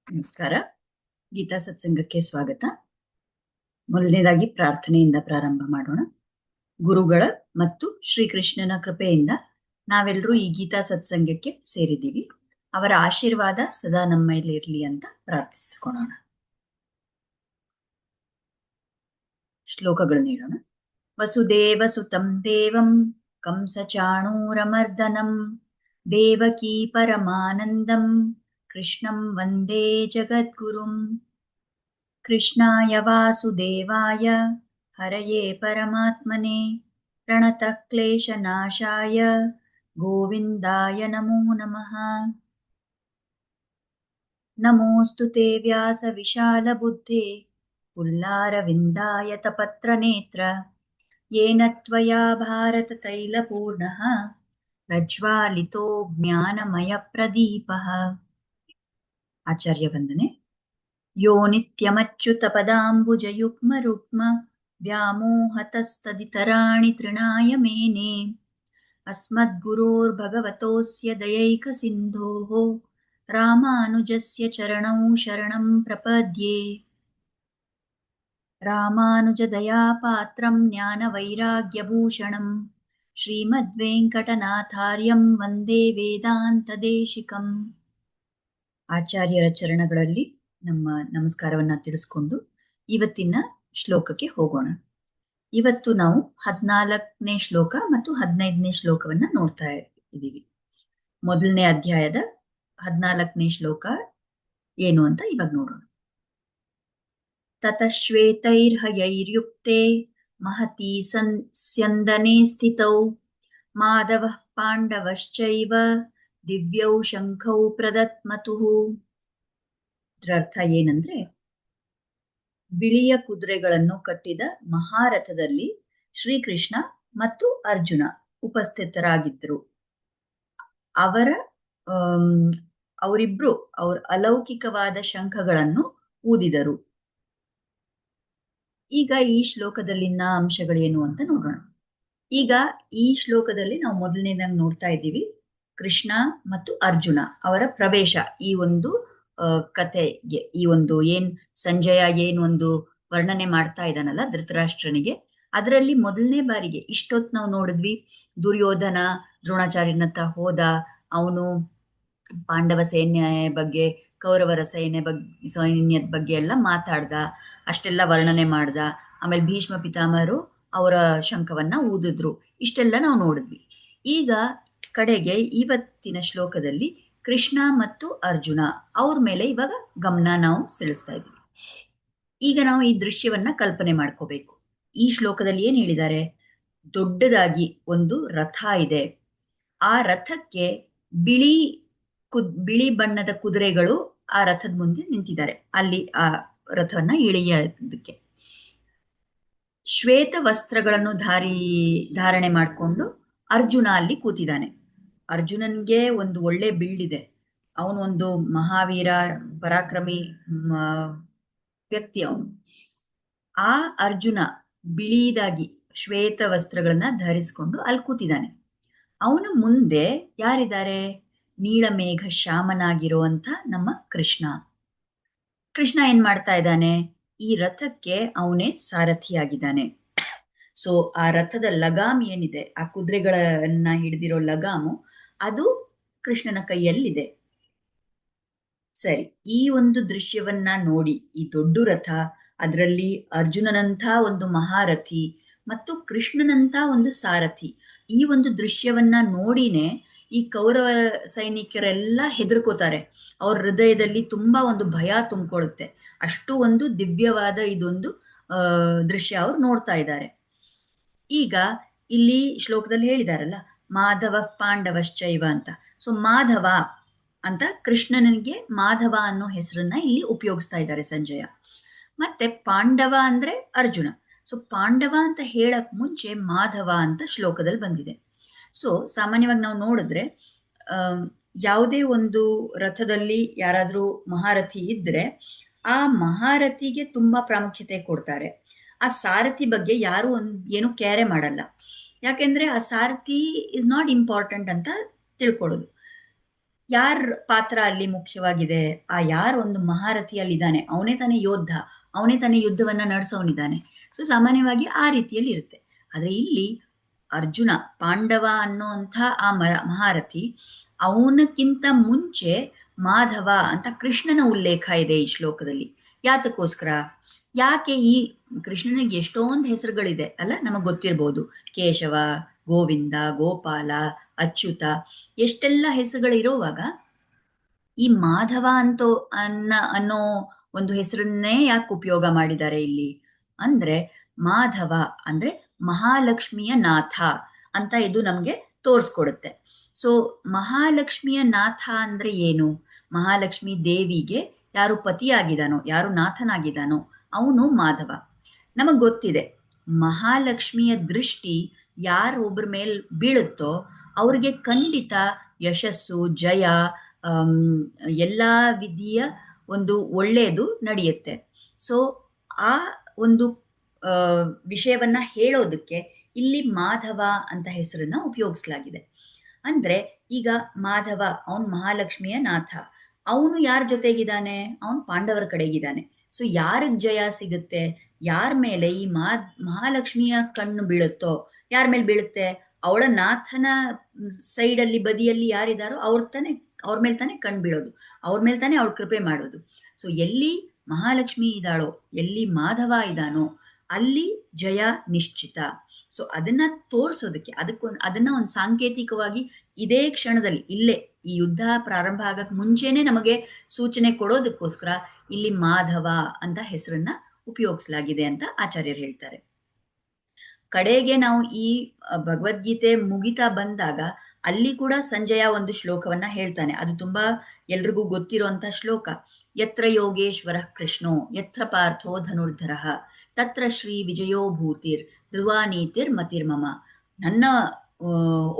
ನಮಸ್ಕಾರ. ಗೀತಾ ಸತ್ಸಂಗಕ್ಕೆ ಸ್ವಾಗತ. ಮೊದಲನೇದಾಗಿ ಪ್ರಾರ್ಥನೆಯಿಂದ ಪ್ರಾರಂಭ ಮಾಡೋಣ. ಗುರುಗಳ ಮತ್ತು ಶ್ರೀಕೃಷ್ಣನ ಕೃಪೆಯಿಂದ ನಾವೆಲ್ಲರೂ ಈ ಗೀತಾ ಸತ್ಸಂಗಕ್ಕೆ ಸೇರಿದ್ದೀವಿ. ಅವರ ಆಶೀರ್ವಾದ ಸದಾ ನಮ್ಮ ಮೇಲೆ ಇರಲಿ ಅಂತ ಪ್ರಾರ್ಥಿಸಿಕೊಳ್ಳೋಣ. ಶ್ಲೋಕಗಳು ನೀಡೋಣ. ವಸುದೇವ ಸುತಂ ದೇವಂ ಕಂಸಚಾಣೂರಮರ್ದನಂ ದೇವಕೀ ಪರಮಾನಂದಂ ಕೃಷ್ಣಂ ವಂದೇ ಜಗದ್ಗುರುಂ. ಕೃಷ್ಣಾಯ ವಾಸುದೇವಾಯ ಹರಯೇ ಪರಮಾತ್ಮನೆ ಪ್ರಣತಃ ಕ್ಲೇಶನಾಶಾಯ ಗೋವಿಂದಾಯ ನಮೋ ನಮಃ. ನಮೋऽस्तु ते ವ್ಯಾಸ ವಿಶಾಲ ಬುದ್ಧೇ ಪುಲ್ಲಾರವಿಂದಾಯ ತಪತ್ರ ನೇತ್ರ ಯೇನ ತ್ವಯಾ ಭಾರತ ತೈಲಪೂರ್ಣಃ ಪ್ರಜ್ವಾಲಿತೋ ಜ್ಞಾನಮಯ ಪ್ರದೀಪಃ. ಆಚಾರ್ಯ ವಂದನೆ. ಯೋ ನಿತ್ಯಮಚ್ಯುತಪದಾಂಬುಜಯುಗ್ಮರುಗ್ಮ ವ್ಯಾಮೋಹತಸ್ತದಿತರಾಣಿ ತೃಣಾಯ ಮೇನೆ ಅಸ್ಮದ್ಗುರೋರ್ಭಗವತೋಸ್ಯ ದಯೈಕಸಿಂಧೋಃ ರಾಮಾನುಜಸ್ಯ ಚರಣೌ ಶರಣಂ ಪ್ರಪದ್ಯೆ. ರಾಮಾನುಜದಯಾಪಾತ್ರಂ ಜ್ಞಾನವೈರಾಗ್ಯಭೂಷಣಂ ಶ್ರೀಮದ್ವೆಂಕಟನಾಥಾರ್ಯಂ ವಂದೇ ವೇದಾಂತದೇಶಿಕಂ. ಆಚಾರ್ಯರ ಚರಣಗಳಲ್ಲಿ ನಮ್ಮ ನಮಸ್ಕಾರವನ್ನ ತಿಳಿಸ್ಕೊಂಡು ಇವತ್ತಿನ ಶ್ಲೋಕಕ್ಕೆ ಹೋಗೋಣ. ಇವತ್ತು ನಾವು 14ನೇ ಶ್ಲೋಕ ಮತ್ತು 15ನೇ ಶ್ಲೋಕವನ್ನ ನೋಡ್ತಾ ಇದ್ದೀವಿ. ಮೊದಲನೇ ಅಧ್ಯಾಯದ 14ನೇ ಶ್ಲೋಕ ಏನು ಅಂತ ಇವಾಗ ನೋಡೋಣ. ತತಶ್ವೇತೈರ್ಹಯೈರ್ಯುಕ್ತೆ ಮಹತಿ ಸ್ಯಂದನೆ ಸ್ಥಿತೌ ಮಾಧವಃ ಪಾಂಡವಶ್ಚೈವ ದಿವ್ಯೌ ಶಂಖೌ ಪ್ರದತ್ಮತುಃ. ಇದರ ಅರ್ಥ ಏನಂದ್ರೆ, ಬಿಳಿಯ ಕುದುರೆಗಳನ್ನು ಕಟ್ಟಿದ ಮಹಾರಥದಲ್ಲಿ ಶ್ರೀಕೃಷ್ಣ ಮತ್ತು ಅರ್ಜುನ ಉಪಸ್ಥಿತರಾಗಿದ್ದರು. ಅವರಿಬ್ರು ಅವರ ಅಲೌಕಿಕವಾದ ಶಂಖಗಳನ್ನು ಊದಿದರು. ಈಗ ಈ ಶ್ಲೋಕದಲ್ಲಿನ ಅಂಶಗಳೇನು ಅಂತ ನೋಡೋಣ. ಈಗ ಈ ಶ್ಲೋಕದಲ್ಲಿ ನಾವು ಮೊದಲನೇದಾಗಿ ನೋಡ್ತಾ ಇದ್ದೀವಿ ಕೃಷ್ಣ ಮತ್ತು ಅರ್ಜುನ ಅವರ ಪ್ರವೇಶ ಈ ಒಂದು ಕಥೆಗೆ. ಈ ಒಂದು ಸಂಜಯ ಒಂದು ವರ್ಣನೆ ಮಾಡ್ತಾ ಇದ್ದಾನಲ್ಲ ಧೃತರಾಷ್ಟ್ರನಿಗೆ, ಅದರಲ್ಲಿ ಮೊದಲನೇ ಬಾರಿಗೆ ಇಷ್ಟೊತ್ತು ನಾವು ನೋಡಿದ್ವಿ ದುರ್ಯೋಧನ ದ್ರೋಣಾಚಾರ್ಯನತ್ತ ಹೋದ, ಅವನು ಪಾಂಡವ ಸೈನ್ಯ ಬಗ್ಗೆ ಕೌರವರ ಸೈನ್ಯದ ಬಗ್ಗೆ ಎಲ್ಲ ಮಾತಾಡ್ದ, ಅಷ್ಟೆಲ್ಲ ವರ್ಣನೆ ಮಾಡ್ದ. ಆಮೇಲೆ ಭೀಷ್ಮ ಪಿತಾಮಹರು ಅವರ ಶಂಖವನ್ನ ಊದಿದ್ರು. ಇಷ್ಟೆಲ್ಲ ನಾವು ನೋಡಿದ್ವಿ. ಈಗ ಕಡೆಗೆ ಇವತ್ತಿನ ಶ್ಲೋಕದಲ್ಲಿ ಕೃಷ್ಣ ಮತ್ತು ಅರ್ಜುನ ಅವ್ರ ಮೇಲೆ ಇವಾಗ ಗಮನ ನಾವು ಸೆಳೆಸ್ತಾ ಇದ್ದೀವಿ. ಈಗ ನಾವು ಈ ದೃಶ್ಯವನ್ನ ಕಲ್ಪನೆ ಮಾಡ್ಕೋಬೇಕು. ಈ ಶ್ಲೋಕದಲ್ಲಿ ಏನ್ ಹೇಳಿದ್ದಾರೆ? ದೊಡ್ಡದಾಗಿ ಒಂದು ರಥ ಇದೆ. ಆ ರಥಕ್ಕೆ ಬಿಳಿ ಬಣ್ಣದ ಕುದುರೆಗಳು ಆ ರಥದ ಮುಂದೆ ನಿಂತಿದ್ದಾರೆ. ಅಲ್ಲಿ ಆ ರಥವನ್ನ ಇಳಿಯೋದಕ್ಕೆ ಶ್ವೇತ ವಸ್ತ್ರಗಳನ್ನು ಧಾರಣೆ ಮಾಡಿಕೊಂಡು ಅರ್ಜುನ ಅಲ್ಲಿ ಕೂತಿದ್ದಾನೆ. ಅರ್ಜುನನ್ಗೆ ಒಂದು ಒಳ್ಳೆ ಬಿಲ್ಡಿದೆ. ಅವನು ಒಂದು ಮಹಾವೀರ ಪರಾಕ್ರಮಿ ವ್ಯಕ್ತಿ. ಅವನು ಆ ಅರ್ಜುನ ಬಿಳಿದಾಗಿ ಶ್ವೇತ ವಸ್ತ್ರಗಳನ್ನ ಧರಿಸಿಕೊಂಡು ಅಲ್ಲಿ ಕೂತಿದ್ದಾನೆ. ಅವನ ಮುಂದೆ ಯಾರಿದ್ದಾರೆ? ನೀಳಮೇಘ ಶ್ಯಾಮನಾಗಿರುವಂತ ನಮ್ಮ ಕೃಷ್ಣ. ಕೃಷ್ಣ ಏನ್ ಮಾಡ್ತಾ ಇದ್ದಾನೆ? ಈ ರಥಕ್ಕೆ ಅವನೇ ಸಾರಥಿಯಾಗಿದ್ದಾನೆ. ಸೊ ಆ ರಥದ ಲಗಾಮ್ ಏನಿದೆ, ಆ ಕುದುರೆಗಳನ್ನ ಹಿಡಿದಿರೋ ಲಗಾಮು, ಅದು ಕೃಷ್ಣನ ಕೈಯಲ್ಲಿದೆ. ಸರಿ, ಈ ಒಂದು ದೃಶ್ಯವನ್ನ ನೋಡಿ, ಈ ದೊಡ್ಡ ರಥ, ಅದರಲ್ಲಿ ಅರ್ಜುನನಂಥ ಒಂದು ಮಹಾರಥಿ ಮತ್ತು ಕೃಷ್ಣನಂಥ ಒಂದು ಸಾರಥಿ, ಈ ಒಂದು ದೃಶ್ಯವನ್ನ ನೋಡಿನೇ ಈ ಕೌರವ ಸೈನಿಕರೆಲ್ಲ ಹೆದರ್ಕೋತಾರೆ. ಅವ್ರ ಹೃದಯದಲ್ಲಿ ತುಂಬಾ ಒಂದು ಭಯ ತುಂಬಿಕೊಳ್ಳುತ್ತೆ. ಅಷ್ಟು ಒಂದು ದಿವ್ಯವಾದ ಇದೊಂದು ದೃಶ್ಯ ಅವ್ರು ನೋಡ್ತಾ ಇದ್ದಾರೆ. ಈಗ ಇಲ್ಲಿ ಶ್ಲೋಕದಲ್ಲಿ ಹೇಳಿದಾರಲ್ಲ, ಮಾಧವ ಪಾಂಡವಶ್ಚೈವ ಅಂತ. ಸೊ ಮಾಧವ ಅಂತ ಕೃಷ್ಣನಿಗೆ ಮಾಧವ ಅನ್ನೋ ಹೆಸರನ್ನ ಇಲ್ಲಿ ಉಪಯೋಗಿಸ್ತಾ ಇದ್ದಾರೆ ಸಂಜಯ. ಮತ್ತೆ ಪಾಂಡವ ಅಂದ್ರೆ ಅರ್ಜುನ. ಸೊ ಪಾಂಡವ ಅಂತ ಹೇಳಕ್ ಮುಂಚೆ ಮಾಧವ ಅಂತ ಶ್ಲೋಕದಲ್ಲಿ ಬಂದಿದೆ. ಸೊ ಸಾಮಾನ್ಯವಾಗಿ ನಾವು ನೋಡಿದ್ರೆ ಯಾವುದೇ ಒಂದು ರಥದಲ್ಲಿ ಯಾರಾದ್ರೂ ಮಹಾರಥಿ ಇದ್ರೆ ಆ ಮಹಾರಥಿಗೆ ತುಂಬಾ ಪ್ರಾಮುಖ್ಯತೆ ಕೊಡ್ತಾರೆ. ಆ ಸಾರಥಿ ಬಗ್ಗೆ ಯಾರು ಏನು ಕೇರೆ ಮಾಡಲ್ಲ. ಯಾಕೆಂದ್ರೆ ಆ ಸಾರಥಿ ಇಸ್ ನಾಟ್ ಇಂಪಾರ್ಟೆಂಟ್ ಅಂತ ತಿಳ್ಕೊಳ್ಳೋದು. ಯಾರ ಪಾತ್ರ ಅಲ್ಲಿ ಮುಖ್ಯವಾಗಿದೆ? ಆ ಯಾರು ಒಂದು ಮಹಾರಥಿಯಲ್ಲಿದ್ದಾನೆ, ಅವನೇ ತಾನೇ ಯೋಧ, ಅವನೇ ತಾನೇ ಯುದ್ಧವನ್ನ ನಡೆಸೋನಿದ್ದಾನೆ. ಸೊ ಸಾಮಾನ್ಯವಾಗಿ ಆ ರೀತಿಯಲ್ಲಿ ಇರುತ್ತೆ. ಆದ್ರೆ ಇಲ್ಲಿ ಅರ್ಜುನ, ಪಾಂಡವ ಅನ್ನೋಂಥ ಆ ಮಹಾರಥಿ, ಅವನಕ್ಕಿಂತ ಮುಂಚೆ ಮಾಧವ ಅಂತ ಕೃಷ್ಣನ ಉಲ್ಲೇಖ ಇದೆ ಈ ಶ್ಲೋಕದಲ್ಲಿ. ಯಾತಕ್ಕೋಸ್ಕರ? ಯಾಕೆ ಈ ಕೃಷ್ಣನಿಗೆ ಎಷ್ಟೊಂದು ಹೆಸರುಗಳಿದೆ ಅಲ್ಲ, ನಮಗೆ ಗೊತ್ತಿರ್ಬೋದು. ಕೇಶವ, ಗೋವಿಂದ, ಗೋಪಾಲ, ಅಚ್ಯುತ, ಎಷ್ಟೆಲ್ಲ ಹೆಸರುಗಳಿರುವಾಗ ಈ ಮಾಧವ ಅನ್ನೋ ಒಂದು ಹೆಸರನ್ನೇ ಯಾಕೆ ಉಪಯೋಗ ಮಾಡಿದ್ದಾರೆ ಇಲ್ಲಿ ಅಂದ್ರೆ, ಮಾಧವ ಅಂದ್ರೆ ಮಹಾಲಕ್ಷ್ಮಿಯ ನಾಥ ಅಂತ ಇದು ನಮ್ಗೆ ತೋರಿಸ್ಕೊಡುತ್ತೆ. ಸೊ ಮಹಾಲಕ್ಷ್ಮಿಯ ನಾಥ ಅಂದ್ರೆ ಏನು? ಮಹಾಲಕ್ಷ್ಮಿ ದೇವಿಗೆ ಯಾರು ಪತಿಯಾಗಿದ್ದಾನೋ, ಯಾರು ನಾಥನಾಗಿದ್ದಾನೋ ಅವನು ಮಾಧವ. ನಮಗ್ ಗೊತ್ತಿದೆ, ಮಹಾಲಕ್ಷ್ಮಿಯ ದೃಷ್ಟಿ ಯಾರು ಒಬ್ಬರ ಮೇಲೆ ಬೀಳುತ್ತೋ ಅವ್ರಿಗೆ ಖಂಡಿತ ಯಶಸ್ಸು, ಜಯ, ಎಲ್ಲ ವಿಧಿಯ ಒಂದು ಒಳ್ಳೆಯದು ನಡೆಯುತ್ತೆ. ಸೊ ಆ ಒಂದು ವಿಷಯವನ್ನ ಹೇಳೋದಕ್ಕೆ ಇಲ್ಲಿ ಮಾಧವ ಅಂತ ಹೆಸರನ್ನ ಉಪಯೋಗಿಸಲಾಗಿದೆ. ಅಂದ್ರೆ ಈಗ ಮಾಧವ ಅವನ್ ಮಹಾಲಕ್ಷ್ಮಿಯ ನಾಥ, ಅವನು ಯಾರ ಜೊತೆಗಿದ್ದಾನೆ? ಅವನು ಪಾಂಡವರ ಕಡೆಗಿದ್ದಾನೆ. ಸೊ ಯಾರಿಗ್ ಜಯ ಸಿಗುತ್ತೆ? ಯಾರ ಮೇಲೆ ಈ ಮಹಾಲಕ್ಷ್ಮಿಯ ಕಣ್ಣು ಬೀಳುತ್ತೋ, ಯಾರ ಮೇಲೆ ಬೀಳುತ್ತೆ? ಅವಳ ನಾಥನ ಸೈಡಲ್ಲಿ, ಬದಿಯಲ್ಲಿ ಯಾರಿದಾರೋ ಅವ್ರ ಮೇಲೆ ತಾನೇ ಕಣ್ ಬೀಳೋದು, ಅವ್ರ ಮೇಲೆ ತಾನೇ ಅವಳ ಕೃಪೆ ಮಾಡೋದು. ಸೊ ಎಲ್ಲಿ ಮಹಾಲಕ್ಷ್ಮಿ ಇದ್ದಾಳೋ, ಎಲ್ಲಿ ಮಾಧವ ಇದ್ದಾನೋ ಅಲ್ಲಿ ಜಯ ನಿಶ್ಚಿತ. ಸೊ ಅದನ್ನ ತೋರಿಸೋದಕ್ಕೆ, ಅದನ್ನ ಒಂದು ಸಾಂಕೇತಿಕವಾಗಿ ಇದೇ ಕ್ಷಣದಲ್ಲಿ, ಇಲ್ಲೇ ಈ ಯುದ್ಧ ಪ್ರಾರಂಭ ಆಗಕ್ ಮುಂಚೆನೆ ನಮಗೆ ಸೂಚನೆ ಕೊಡೋದಕ್ಕೋಸ್ಕರ ಇಲ್ಲಿ ಮಾಧವ ಅಂತ ಹೆಸರನ್ನ ಉಪಯೋಗಿಸಲಾಗಿದೆ ಅಂತ ಆಚಾರ್ಯರು ಹೇಳ್ತಾರೆ. ಕಡೆಗೆ ನಾವು ಈ ಭಗವದ್ಗೀತೆ ಮುಗಿತಾ ಬಂದಾಗ ಅಲ್ಲಿ ಕೂಡ ಸಂಜಯ ಒಂದು ಶ್ಲೋಕವನ್ನ ಹೇಳ್ತಾನೆ. ಅದು ತುಂಬಾ ಎಲ್ರಿಗೂ ಗೊತ್ತಿರುವಂತ ಶ್ಲೋಕ. ಯತ್ರ ಯೋಗೇಶ್ವರ ಕೃಷ್ಣೋ ಯತ್ರ ಪಾರ್ಥೋ ಧನುರ್ಧರಃ ತತ್ರ ಶ್ರೀ ವಿಜಯೋ ಭೂತಿರ್ ಧ್ರುವ ನೀತಿರ್ ಮತಿರ್ಮಮ. ನನ್ನ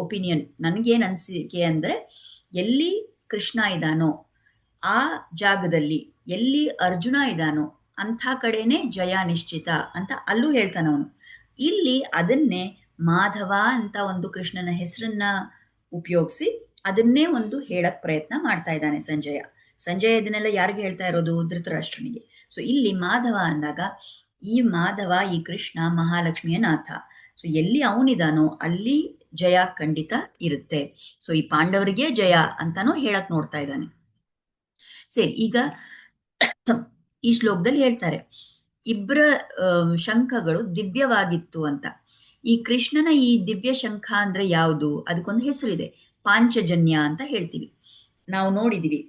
ಒಪಿನಿಯನ್, ನನಗೇನ್ ಅನ್ಸಿಕೆ ಅಂದ್ರೆ, ಎಲ್ಲಿ ಕೃಷ್ಣ ಇದ್ದಾನೋ ಆ ಜಾಗದಲ್ಲಿ, ಎಲ್ಲಿ ಅರ್ಜುನ ಇದ್ದಾನೋ ಅಂಥ ಕಡೆನೆ ಜಯ ನಿಶ್ಚಿತ ಅಂತ ಅಲ್ಲೂ ಹೇಳ್ತಾನ ಅವನು. ಇಲ್ಲಿ ಅದನ್ನೇ ಮಾಧವ ಅಂತ ಒಂದು ಕೃಷ್ಣನ ಹೆಸರನ್ನ ಉಪಯೋಗಿಸಿ ಅದನ್ನೇ ಒಂದು ಹೇಳಕ್ ಪ್ರಯತ್ನ ಮಾಡ್ತಾ ಇದ್ದಾನೆ ಸಂಜಯ ಇದನ್ನೆಲ್ಲ ಯಾರಿಗೆ ಹೇಳ್ತಾ ಇರೋದು? ಧೃತರಾಷ್ಟ್ರನಿಗೆ. ಸೊ ಇಲ್ಲಿ ಮಾಧವ ಅಂದಾಗ ಈ ಮಾಧವ, ಈ ಕೃಷ್ಣ ಮಹಾಲಕ್ಷ್ಮಿಯ ನಾಥ. ಸೊ ಎಲ್ಲಿ ಅವನಿದಾನೋ ಅಲ್ಲಿ ಜಯ ಖಂಡಿತ ಇರುತ್ತೆ. ಸೊ ಈ ಪಾಂಡವರಿಗೆ ಜಯ ಅಂತಾನೂ ಹೇಳಕ್ ನೋಡ್ತಾ ಇದ್ದಾನೆ. ಸರಿ, ಈಗ ಈ ಶ್ಲೋಕದಲ್ಲಿ ಹೇಳ್ತಾರೆ ಇಬ್ಬರ ಶಂಖಗಳು ದಿವ್ಯವಾಗಿತ್ತು ಅಂತ. ಈ ಕೃಷ್ಣನ ಈ ದಿವ್ಯ ಶಂಖ ಅಂದ್ರೆ ಯಾವುದು? ಅದಕ್ಕೊಂದು ಹೆಸರಿದೆ, ಪಾಂಚಜನ್ಯ ಅಂತ ಹೇಳ್ತೀವಿ. ನಾವು ನೋಡಿದೀವಿ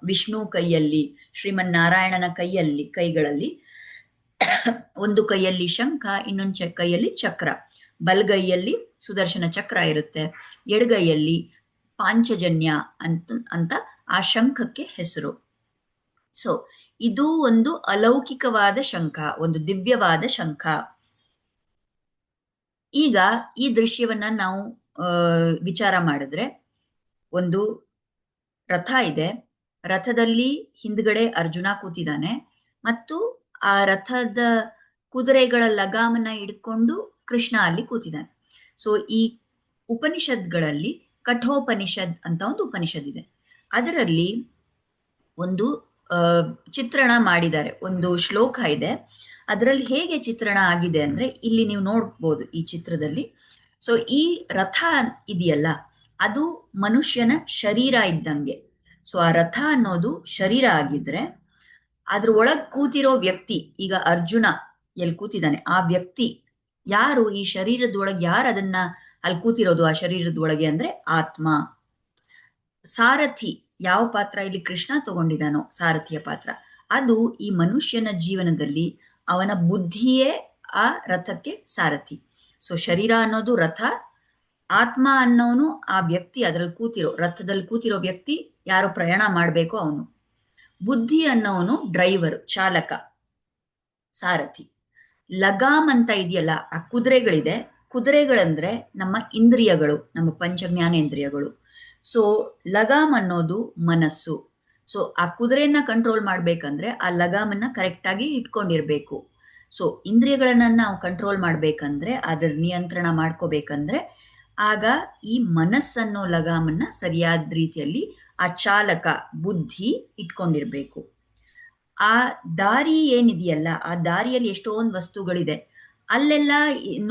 ವಿಷ್ಣು ಕೈಯಲ್ಲಿ, ಶ್ರೀಮನ್ನಾರಾಯಣನ ಕೈಗಳಲ್ಲಿ ಒಂದು ಕೈಯಲ್ಲಿ ಶಂಖ, ಇನ್ನೊಂದು ಕೈಯಲ್ಲಿ ಚಕ್ರ. ಬಲಗೈಯಲ್ಲಿ ಸುದರ್ಶನ ಚಕ್ರ ಇರುತ್ತೆ, ಎಡಗೈಯಲ್ಲಿ ಪಾಂಚಜನ್ಯ ಅಂತ ಆ ಶಂಖಕ್ಕೆ ಹೆಸರು. ಸೊ ಇದು ಒಂದು ಅಲೌಕಿಕವಾದ ಶಂಖ, ಒಂದು ದಿವ್ಯವಾದ ಶಂಖ. ಈಗ ಈ ದೃಶ್ಯವನ್ನ ನಾವು ವಿಚಾರ ಮಾಡಿದ್ರೆ, ಒಂದು ರಥ ಇದೆ, ರಥದಲ್ಲಿ ಹಿಂದ್ಗಡೆ ಅರ್ಜುನ ಕೂತಿದ್ದಾನೆ, ಮತ್ತು ಆ ರಥದ ಕುದುರೆಗಳ ಲಗಾಮನ್ನ ಹಿಡ್ಕೊಂಡು ಕೃಷ್ಣ ಅಲ್ಲಿ ಕೂತಿದ್ದಾನೆ. ಸೊ ಈ ಉಪನಿಷತ್ಗಳಲ್ಲಿ ಕಠೋಪನಿಷದ್ ಅಂತ ಒಂದು ಉಪನಿಷತ್ ಇದೆ, ಅದರಲ್ಲಿ ಒಂದು ಚಿತ್ರಣ ಮಾಡಿದ್ದಾರೆ, ಒಂದು ಶ್ಲೋಕ ಇದೆ. ಅದರಲ್ಲಿ ಹೇಗೆ ಚಿತ್ರಣ ಆಗಿದೆ ಅಂದ್ರೆ, ಇಲ್ಲಿ ನೀವು ನೋಡ್ಬೋದು ಈ ಚಿತ್ರದಲ್ಲಿ. ಸೊ ಈ ರಥ ಇದೆಯಲ್ಲ, ಅದು ಮನುಷ್ಯನ ಶರೀರ ಇದ್ದಂಗೆ. ಸೊ ಆ ರಥ ಅನ್ನೋದು ಶರೀರ ಆಗಿದ್ರೆ, ಅದ್ರ ಒಳಗ್ ಕೂತಿರೋ ವ್ಯಕ್ತಿ, ಈಗ ಅರ್ಜುನ ಎಲ್ಲಿ ಕೂತಿದ್ದಾನೆ ಆ ವ್ಯಕ್ತಿ ಯಾರು? ಈ ಶರೀರದೊಳಗೆ ಯಾರು ಅದನ್ನ ಅಲ್ಲಿ ಕೂತಿರೋದು ಆ ಶರೀರದೊಳಗೆ ಅಂದ್ರೆ ಆತ್ಮ. ಸಾರಥಿ ಯಾವ ಪಾತ್ರ ಇಲ್ಲಿ ಕೃಷ್ಣ ತಗೊಂಡಿದ್ದಾನೋ, ಸಾರಥಿಯ ಪಾತ್ರ, ಅದು ಈ ಮನುಷ್ಯನ ಜೀವನದಲ್ಲಿ ಅವನ ಬುದ್ಧಿಯೇ ಆ ರಥಕ್ಕೆ ಸಾರಥಿ. ಸೊ ಶರೀರ ಅನ್ನೋದು ರಥ, ಆತ್ಮ ಅನ್ನೋನು ಆ ವ್ಯಕ್ತಿ, ಅದರಲ್ಲಿ ಕೂತಿರೋ ರಥದಲ್ಲಿ ಕೂತಿರೋ ವ್ಯಕ್ತಿ, ಯಾರು ಪ್ರಯಾಣ ಮಾಡ್ಬೇಕೋ ಅವನು. ಬುದ್ಧಿ ಅನ್ನೋನು ಡ್ರೈವರ್, ಚಾಲಕ, ಸಾರಥಿ. ಲಗಾಮ್ ಅಂತ ಇದೆಯಲ್ಲ, ಆ ಕುದುರೆಗಳಿದೆ, ಕುದುರೆಗಳಂದ್ರೆ ನಮ್ಮ ಇಂದ್ರಿಯಗಳು, ನಮ್ಮ ಪಂಚಜ್ಞಾನೇಂದ್ರಿಯಗಳು. ಸೊ ಲಗಾಮ್ ಅನ್ನೋದು ಮನಸ್ಸು. ಸೊ ಆ ಕುದುರೆಯನ್ನ ಕಂಟ್ರೋಲ್ ಮಾಡ್ಬೇಕಂದ್ರೆ ಆ ಲಗಾಮನ್ನ ಕರೆಕ್ಟ್ ಆಗಿ ಇಟ್ಕೊಂಡಿರ್ಬೇಕು. ಸೊ ಇಂದ್ರಿಯಗಳನ್ನ ನಾವು ಕಂಟ್ರೋಲ್ ಮಾಡ್ಬೇಕಂದ್ರೆ, ಅದರ ನಿಯಂತ್ರಣ ಮಾಡ್ಕೋಬೇಕಂದ್ರೆ ಆಗ ಈ ಮನಸ್ಸನ್ನೋ ಲಗಾಮನ್ನ ಸರಿಯಾದ ರೀತಿಯಲ್ಲಿ ಆ ಚಾಲಕ ಬುದ್ಧಿ ಇಟ್ಕೊಂಡಿರ್ಬೇಕು. ಆ ದಾರಿ ಏನಿದೆಯಲ್ಲ, ಆ ದಾರಿಯಲ್ಲಿ ಎಷ್ಟೊಂದು ವಸ್ತುಗಳಿದೆ. ಅಲ್ಲೆಲ್ಲ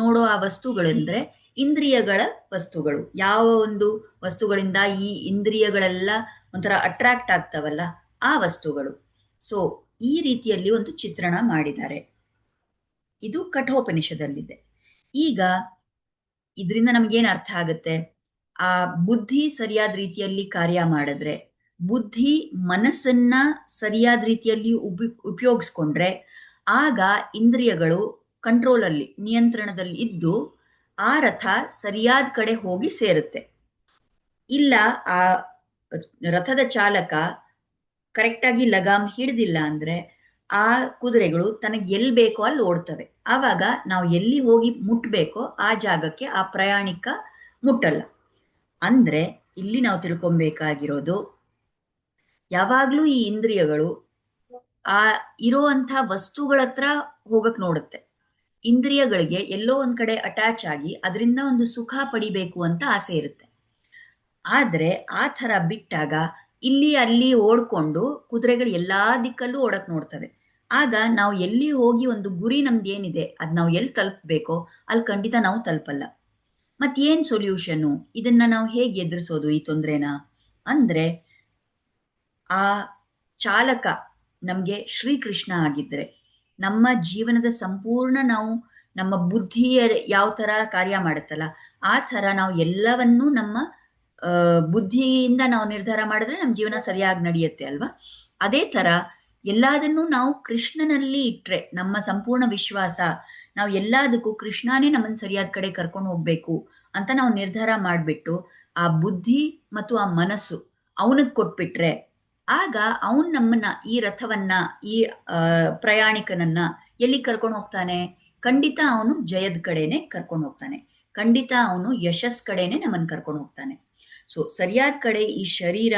ನೋಡೋ ಆ ವಸ್ತುಗಳಂದ್ರೆ ಇಂದ್ರಿಯಗಳ ವಸ್ತುಗಳು. ಯಾವ ಒಂದು ವಸ್ತುಗಳಿಂದ ಈ ಇಂದ್ರಿಯಗಳೆಲ್ಲ ಒಂಥರ ಅಟ್ರಾಕ್ಟ್ ಆಗ್ತಾವಲ್ಲ, ಆ ವಸ್ತುಗಳು. ಸೊ ಈ ರೀತಿಯಲ್ಲಿ ಒಂದು ಚಿತ್ರಣ ಮಾಡಿದ್ದಾರೆ. ಇದು ಕಠೋಪನಿಷದಲ್ಲಿದೆ. ಈಗ ಇದರಿಂದ ನಮಗೇನು ಅರ್ಥ ಆಗುತ್ತೆ? ಆ ಬುದ್ಧಿ ಸರಿಯಾದ ರೀತಿಯಲ್ಲಿ ಕಾರ್ಯ ಮಾಡಿದ್ರೆ, ಬುದ್ಧಿ ಮನಸ್ಸನ್ನ ಸರಿಯಾದ ರೀತಿಯಲ್ಲಿ ಉಪಯೋಗಿಸ್ಕೊಂಡ್ರೆ, ಆಗ ಇಂದ್ರಿಯಗಳು ಕಂಟ್ರೋಲಲ್ಲಿ, ನಿಯಂತ್ರಣದಲ್ಲಿ ಇದ್ದು ಆ ರಥ ಸರಿಯಾದ ಕಡೆ ಹೋಗಿ ಸೇರುತ್ತೆ. ಇಲ್ಲ ಆ ರಥದ ಚಾಲಕ ಕರೆಕ್ಟಾಗಿ ಲಗಾಮ್ ಹಿಡ್ದಿಲ್ಲ ಅಂದ್ರೆ ಆ ಕುದುರೆಗಳು ತನಗೆ ಎಲ್ಲಿ ಬೇಕೋ ಅಲ್ಲಿ ಓಡ್ತವೆ. ಆವಾಗ ನಾವು ಎಲ್ಲಿ ಹೋಗಿ ಮುಟ್ಬೇಕೋ ಆ ಜಾಗಕ್ಕೆ ಆ ಪ್ರಯಾಣಿಕ ಮುಟ್ಟಲ್ಲ. ಅಂದ್ರೆ ಇಲ್ಲಿ ನಾವು ತಿಳ್ಕೊಬೇಕಾಗಿರೋದು, ಯಾವಾಗ್ಲೂ ಈ ಇಂದ್ರಿಯಗಳು ಆ ಇರೋಂಥ ವಸ್ತುಗಳ ಹತ್ರ ಹೋಗಕ್ ನೋಡುತ್ತೆ. ಇಂದ್ರಿಯಗಳಿಗೆ ಎಲ್ಲೋ ಒಂದ್ ಕಡೆ ಅಟ್ಯಾಚ್ ಆಗಿ ಅದರಿಂದ ಒಂದು ಸುಖ ಪಡಿಬೇಕು ಅಂತ ಆಸೆ ಇರುತ್ತೆ. ಆದ್ರೆ ಆ ಥರ ಬಿಟ್ಟಾಗ ಇಲ್ಲಿ ಅಲ್ಲಿ ಓಡ್ಕೊಂಡು ಕುದುರೆಗಳು ಎಲ್ಲಾ ದಿಕ್ಕಲ್ಲೂ ಓಡಕ್ ನೋಡ್ತವೆ. ಆಗ ನಾವು ಎಲ್ಲಿ ಹೋಗಿ ಒಂದು ಗುರಿ ನಮ್ದೇನಿದೆ ಅದ್ ನಾವು ಎಲ್ಲಿ ತಲುಪಬೇಕೋ ಅಲ್ಲಿ ಖಂಡಿತ ನಾವು ತಲುಪಲ್ಲ. ಮತ್ತೇನ್ ಸೊಲ್ಯೂಷನು? ಇದನ್ನ ನಾವು ಹೇಗೆ ಎದುರಿಸೋದು ಈ ತೊಂದ್ರೆನ? ಅಂದ್ರೆ ಆ ಚಾಲಕ ನಮ್ಗೆ ಶ್ರೀಕೃಷ್ಣ ಆಗಿದ್ರೆ, ನಮ್ಮ ಜೀವನದ ಸಂಪೂರ್ಣ ನಾವು ನಮ್ಮ ಬುದ್ಧಿಯ ಯಾವ ತರ ಕಾರ್ಯ ಮಾಡುತ್ತಲ್ಲ, ಆ ತರ ನಾವು ಎಲ್ಲವನ್ನೂ ನಮ್ಮ ಬುದ್ಧಿಯಿಂದ ನಾವು ನಿರ್ಧಾರ ಮಾಡಿದ್ರೆ ನಮ್ಮ ಜೀವನ ಸರಿಯಾಗಿ ನಡೆಯುತ್ತೆ ಅಲ್ವಾ? ಅದೇ ತರ ಎಲ್ಲದನ್ನೂ ನಾವು ಕೃಷ್ಣನಲ್ಲಿ ಇಟ್ರೆ, ನಮ್ಮ ಸಂಪೂರ್ಣ ವಿಶ್ವಾಸ ನಾವು ಎಲ್ಲದಕ್ಕೂ ಕೃಷ್ಣನೇ ನಮ್ಮನ್ನು ಸರಿಯಾದ ಕಡೆ ಕರ್ಕೊಂಡು ಹೋಗ್ಬೇಕು ಅಂತ ನಾವು ನಿರ್ಧಾರ ಮಾಡಿಬಿಟ್ಟು ಆ ಬುದ್ಧಿ ಮತ್ತು ಆ ಮನಸ್ಸು ಅವನಿಗೆ ಕೊಟ್ಬಿಟ್ರೆ, ಆಗ ಅವನು ನಮ್ಮನ್ನ, ಈ ರಥವನ್ನ, ಈ ಪ್ರಯಾಣಿಕನನ್ನ ಎಲ್ಲಿ ಕರ್ಕೊಂಡು ಹೋಗ್ತಾನೆ? ಖಂಡಿತ ಅವನು ಜಯದ ಕಡೆನೆ ಕರ್ಕೊಂಡು ಹೋಗ್ತಾನೆ. ಖಂಡಿತ ಅವನು ಯಶಸ್ ಕಡೆನೆ ನಮ್ಮನ್ನು ಕರ್ಕೊಂಡು ಹೋಗ್ತಾನೆ. ಸೊ ಸರಿಯಾದ ಕಡೆ ಈ ಶರೀರ,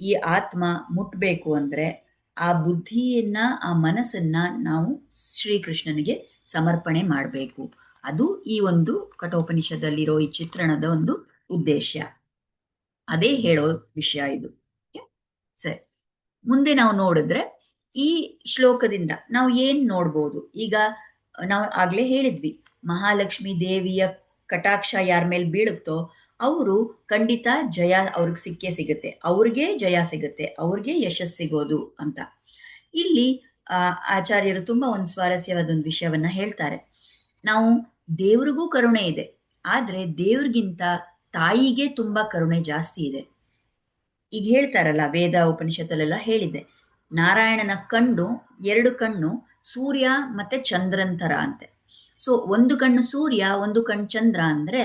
ಈ ಆತ್ಮ ಮುಟ್ಬೇಕು ಅಂದ್ರೆ ಆ ಬುದ್ಧಿಯನ್ನ, ಆ ಮನಸ್ಸನ್ನ ನಾವು ಶ್ರೀಕೃಷ್ಣನಿಗೆ ಸಮರ್ಪಣೆ ಮಾಡಬೇಕು. ಅದು ಈ ಒಂದು ಕಠೋಪನಿಷದಲ್ಲಿರೋ ಈ ಚಿತ್ರಣದ ಒಂದು ಉದ್ದೇಶ. ಅದೇ ಹೇಳೋ ವಿಷಯ ಇದು. ಸರಿ, ಮುಂದೆ ನಾವು ನೋಡಿದ್ರೆ ಈ ಶ್ಲೋಕದಿಂದ ನಾವು ಏನ್ ನೋಡ್ಬೋದು? ಈಗ ನಾವು ಆಗ್ಲೇ ಹೇಳಿದ್ವಿ, ಮಹಾಲಕ್ಷ್ಮಿ ದೇವಿಯ ಕಟಾಕ್ಷ ಯಾರ ಮೇಲೆ ಬೀಳುತ್ತೋ ಅವರು ಖಂಡಿತ ಜಯ ಅವ್ರಿಗೆ ಸಿಕ್ಕೇ ಸಿಗುತ್ತೆ, ಅವ್ರಿಗೆ ಜಯ ಸಿಗುತ್ತೆ, ಅವ್ರಿಗೆ ಯಶಸ್ಸು ಸಿಗೋದು ಅಂತ. ಇಲ್ಲಿ ಆಚಾರ್ಯರು ತುಂಬಾ ಒಂದು ಸ್ವಾರಸ್ಯವಾದ ಒಂದು ವಿಷಯವನ್ನ ಹೇಳ್ತಾರೆ. ನಾವು ದೇವ್ರಿಗೂ ಕರುಣೆ ಇದೆ, ಆದ್ರೆ ದೇವ್ರಿಗಿಂತ ತಾಯಿಗೆ ತುಂಬಾ ಕರುಣೆ ಜಾಸ್ತಿ ಇದೆ. ಈಗ ಹೇಳ್ತಾರಲ್ಲ, ವೇದ ಉಪನಿಷತ್ತಲ್ಲೆಲ್ಲ ಹೇಳಿದೆ, ನಾರಾಯಣನ ಕಣ್ಣು, ಎರಡು ಕಣ್ಣು ಸೂರ್ಯ ಮತ್ತೆ ಚಂದ್ರನ್ ತರ ಅಂತೆ. ಸೊ ಒಂದು ಕಣ್ಣು ಸೂರ್ಯ, ಒಂದು ಕಣ್ಣು ಚಂದ್ರ ಅಂದ್ರೆ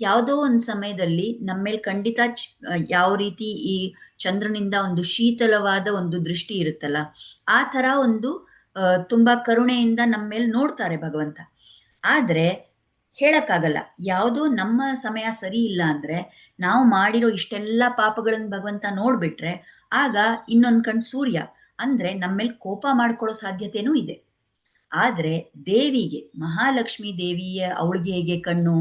ಯಾವುದೋ ಒಂದು ಸಮಯದಲ್ಲಿ ನಮ್ಮ ಮೇಲೆ ಖಂಡಿತ ಯಾವ ರೀತಿ ಈ ಚಂದ್ರನಿಂದ ಒಂದು ಶೀತಲವಾದ ಒಂದು ದೃಷ್ಟಿ ಇರುತ್ತಲ್ಲ, ಆ ತರ ಒಂದು ತುಂಬಾ ಕರುಣೆಯಿಂದ ನಮ್ಮ ಮೇಲೆ ನೋಡ್ತಾರೆ ಭಗವಂತ. ಆದ್ರೆ ಹೇಳಕ್ಕಾಗಲ್ಲ, ಯಾವುದೋ ನಮ್ಮ ಸಮಯ ಸರಿ ಇಲ್ಲ ಅಂದ್ರೆ, ನಾವು ಮಾಡಿರೋ ಇಷ್ಟೆಲ್ಲ ಪಾಪಗಳನ್ನು ಭಗವಂತ ನೋಡ್ಬಿಟ್ರೆ ಆಗ ಇನ್ನೊಂದ್ ಕಣ್ ಸೂರ್ಯ ಅಂದ್ರೆ ನಮ್ಮ ಮೇಲೆ ಕೋಪ ಮಾಡ್ಕೊಳ್ಳೋ ಸಾಧ್ಯತೆನೂ ಇದೆ. ಆದ್ರೆ ದೇವಿಗೆ, ಮಹಾಲಕ್ಷ್ಮಿ ದೇವಿಯ ಅವಳಿಗೆ ಹೇಗೆ ಕಣ್ಣು?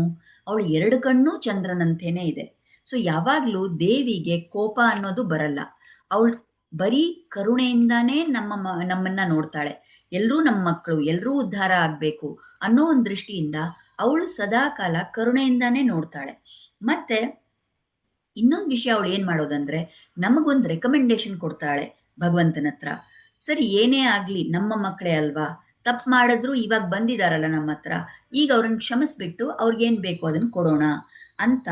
ಅವಳು ಎರಡು ಕಣ್ಣು ಚಂದ್ರನಂತೇನೆ ಇದೆ. ಸೊ ಯಾವಾಗ್ಲೂ ದೇವಿಗೆ ಕೋಪ ಅನ್ನೋದು ಬರಲ್ಲ. ಅವಳು ಬರೀ ಕರುಣೆಯಿಂದಾನೇ ನಮ್ಮನ್ನ ನೋಡ್ತಾಳೆ. ಎಲ್ರೂ ನಮ್ಮ ಮಕ್ಕಳು, ಎಲ್ರೂ ಉದ್ಧಾರ ಆಗ್ಬೇಕು ಅನ್ನೋ ಒಂದು ದೃಷ್ಟಿಯಿಂದ ಅವಳು ಸದಾ ಕಾಲ ಕರುಣೆಯಿಂದಾನೇ ನೋಡ್ತಾಳೆ. ಮತ್ತೆ ಇನ್ನೊಂದು ವಿಷಯ, ಅವಳು ಏನ್ ಮಾಡೋದಂದ್ರೆ ನಮಗೊಂದು ರೆಕಮೆಂಡೇಶನ್ ಕೊಡ್ತಾಳೆ ಭಗವಂತನ ಹತ್ರ. ಸರಿ, ಏನೇ ಆಗ್ಲಿ ನಮ್ಮ ಮಕ್ಕಳೇ ಅಲ್ವಾ, ತಪ್ಪು ಮಾಡಿದ್ರು ಇವಾಗ ಬಂದಿದಾರಲ್ಲ ನಮ್ಮ ಹತ್ರ, ಈಗ ಅವ್ರನ್ನ ಕ್ಷಮಿಸ್ಬಿಟ್ಟು ಅವ್ರಿಗೇನ್ ಬೇಕು ಅದನ್ನ ಕೊಡೋಣ ಅಂತ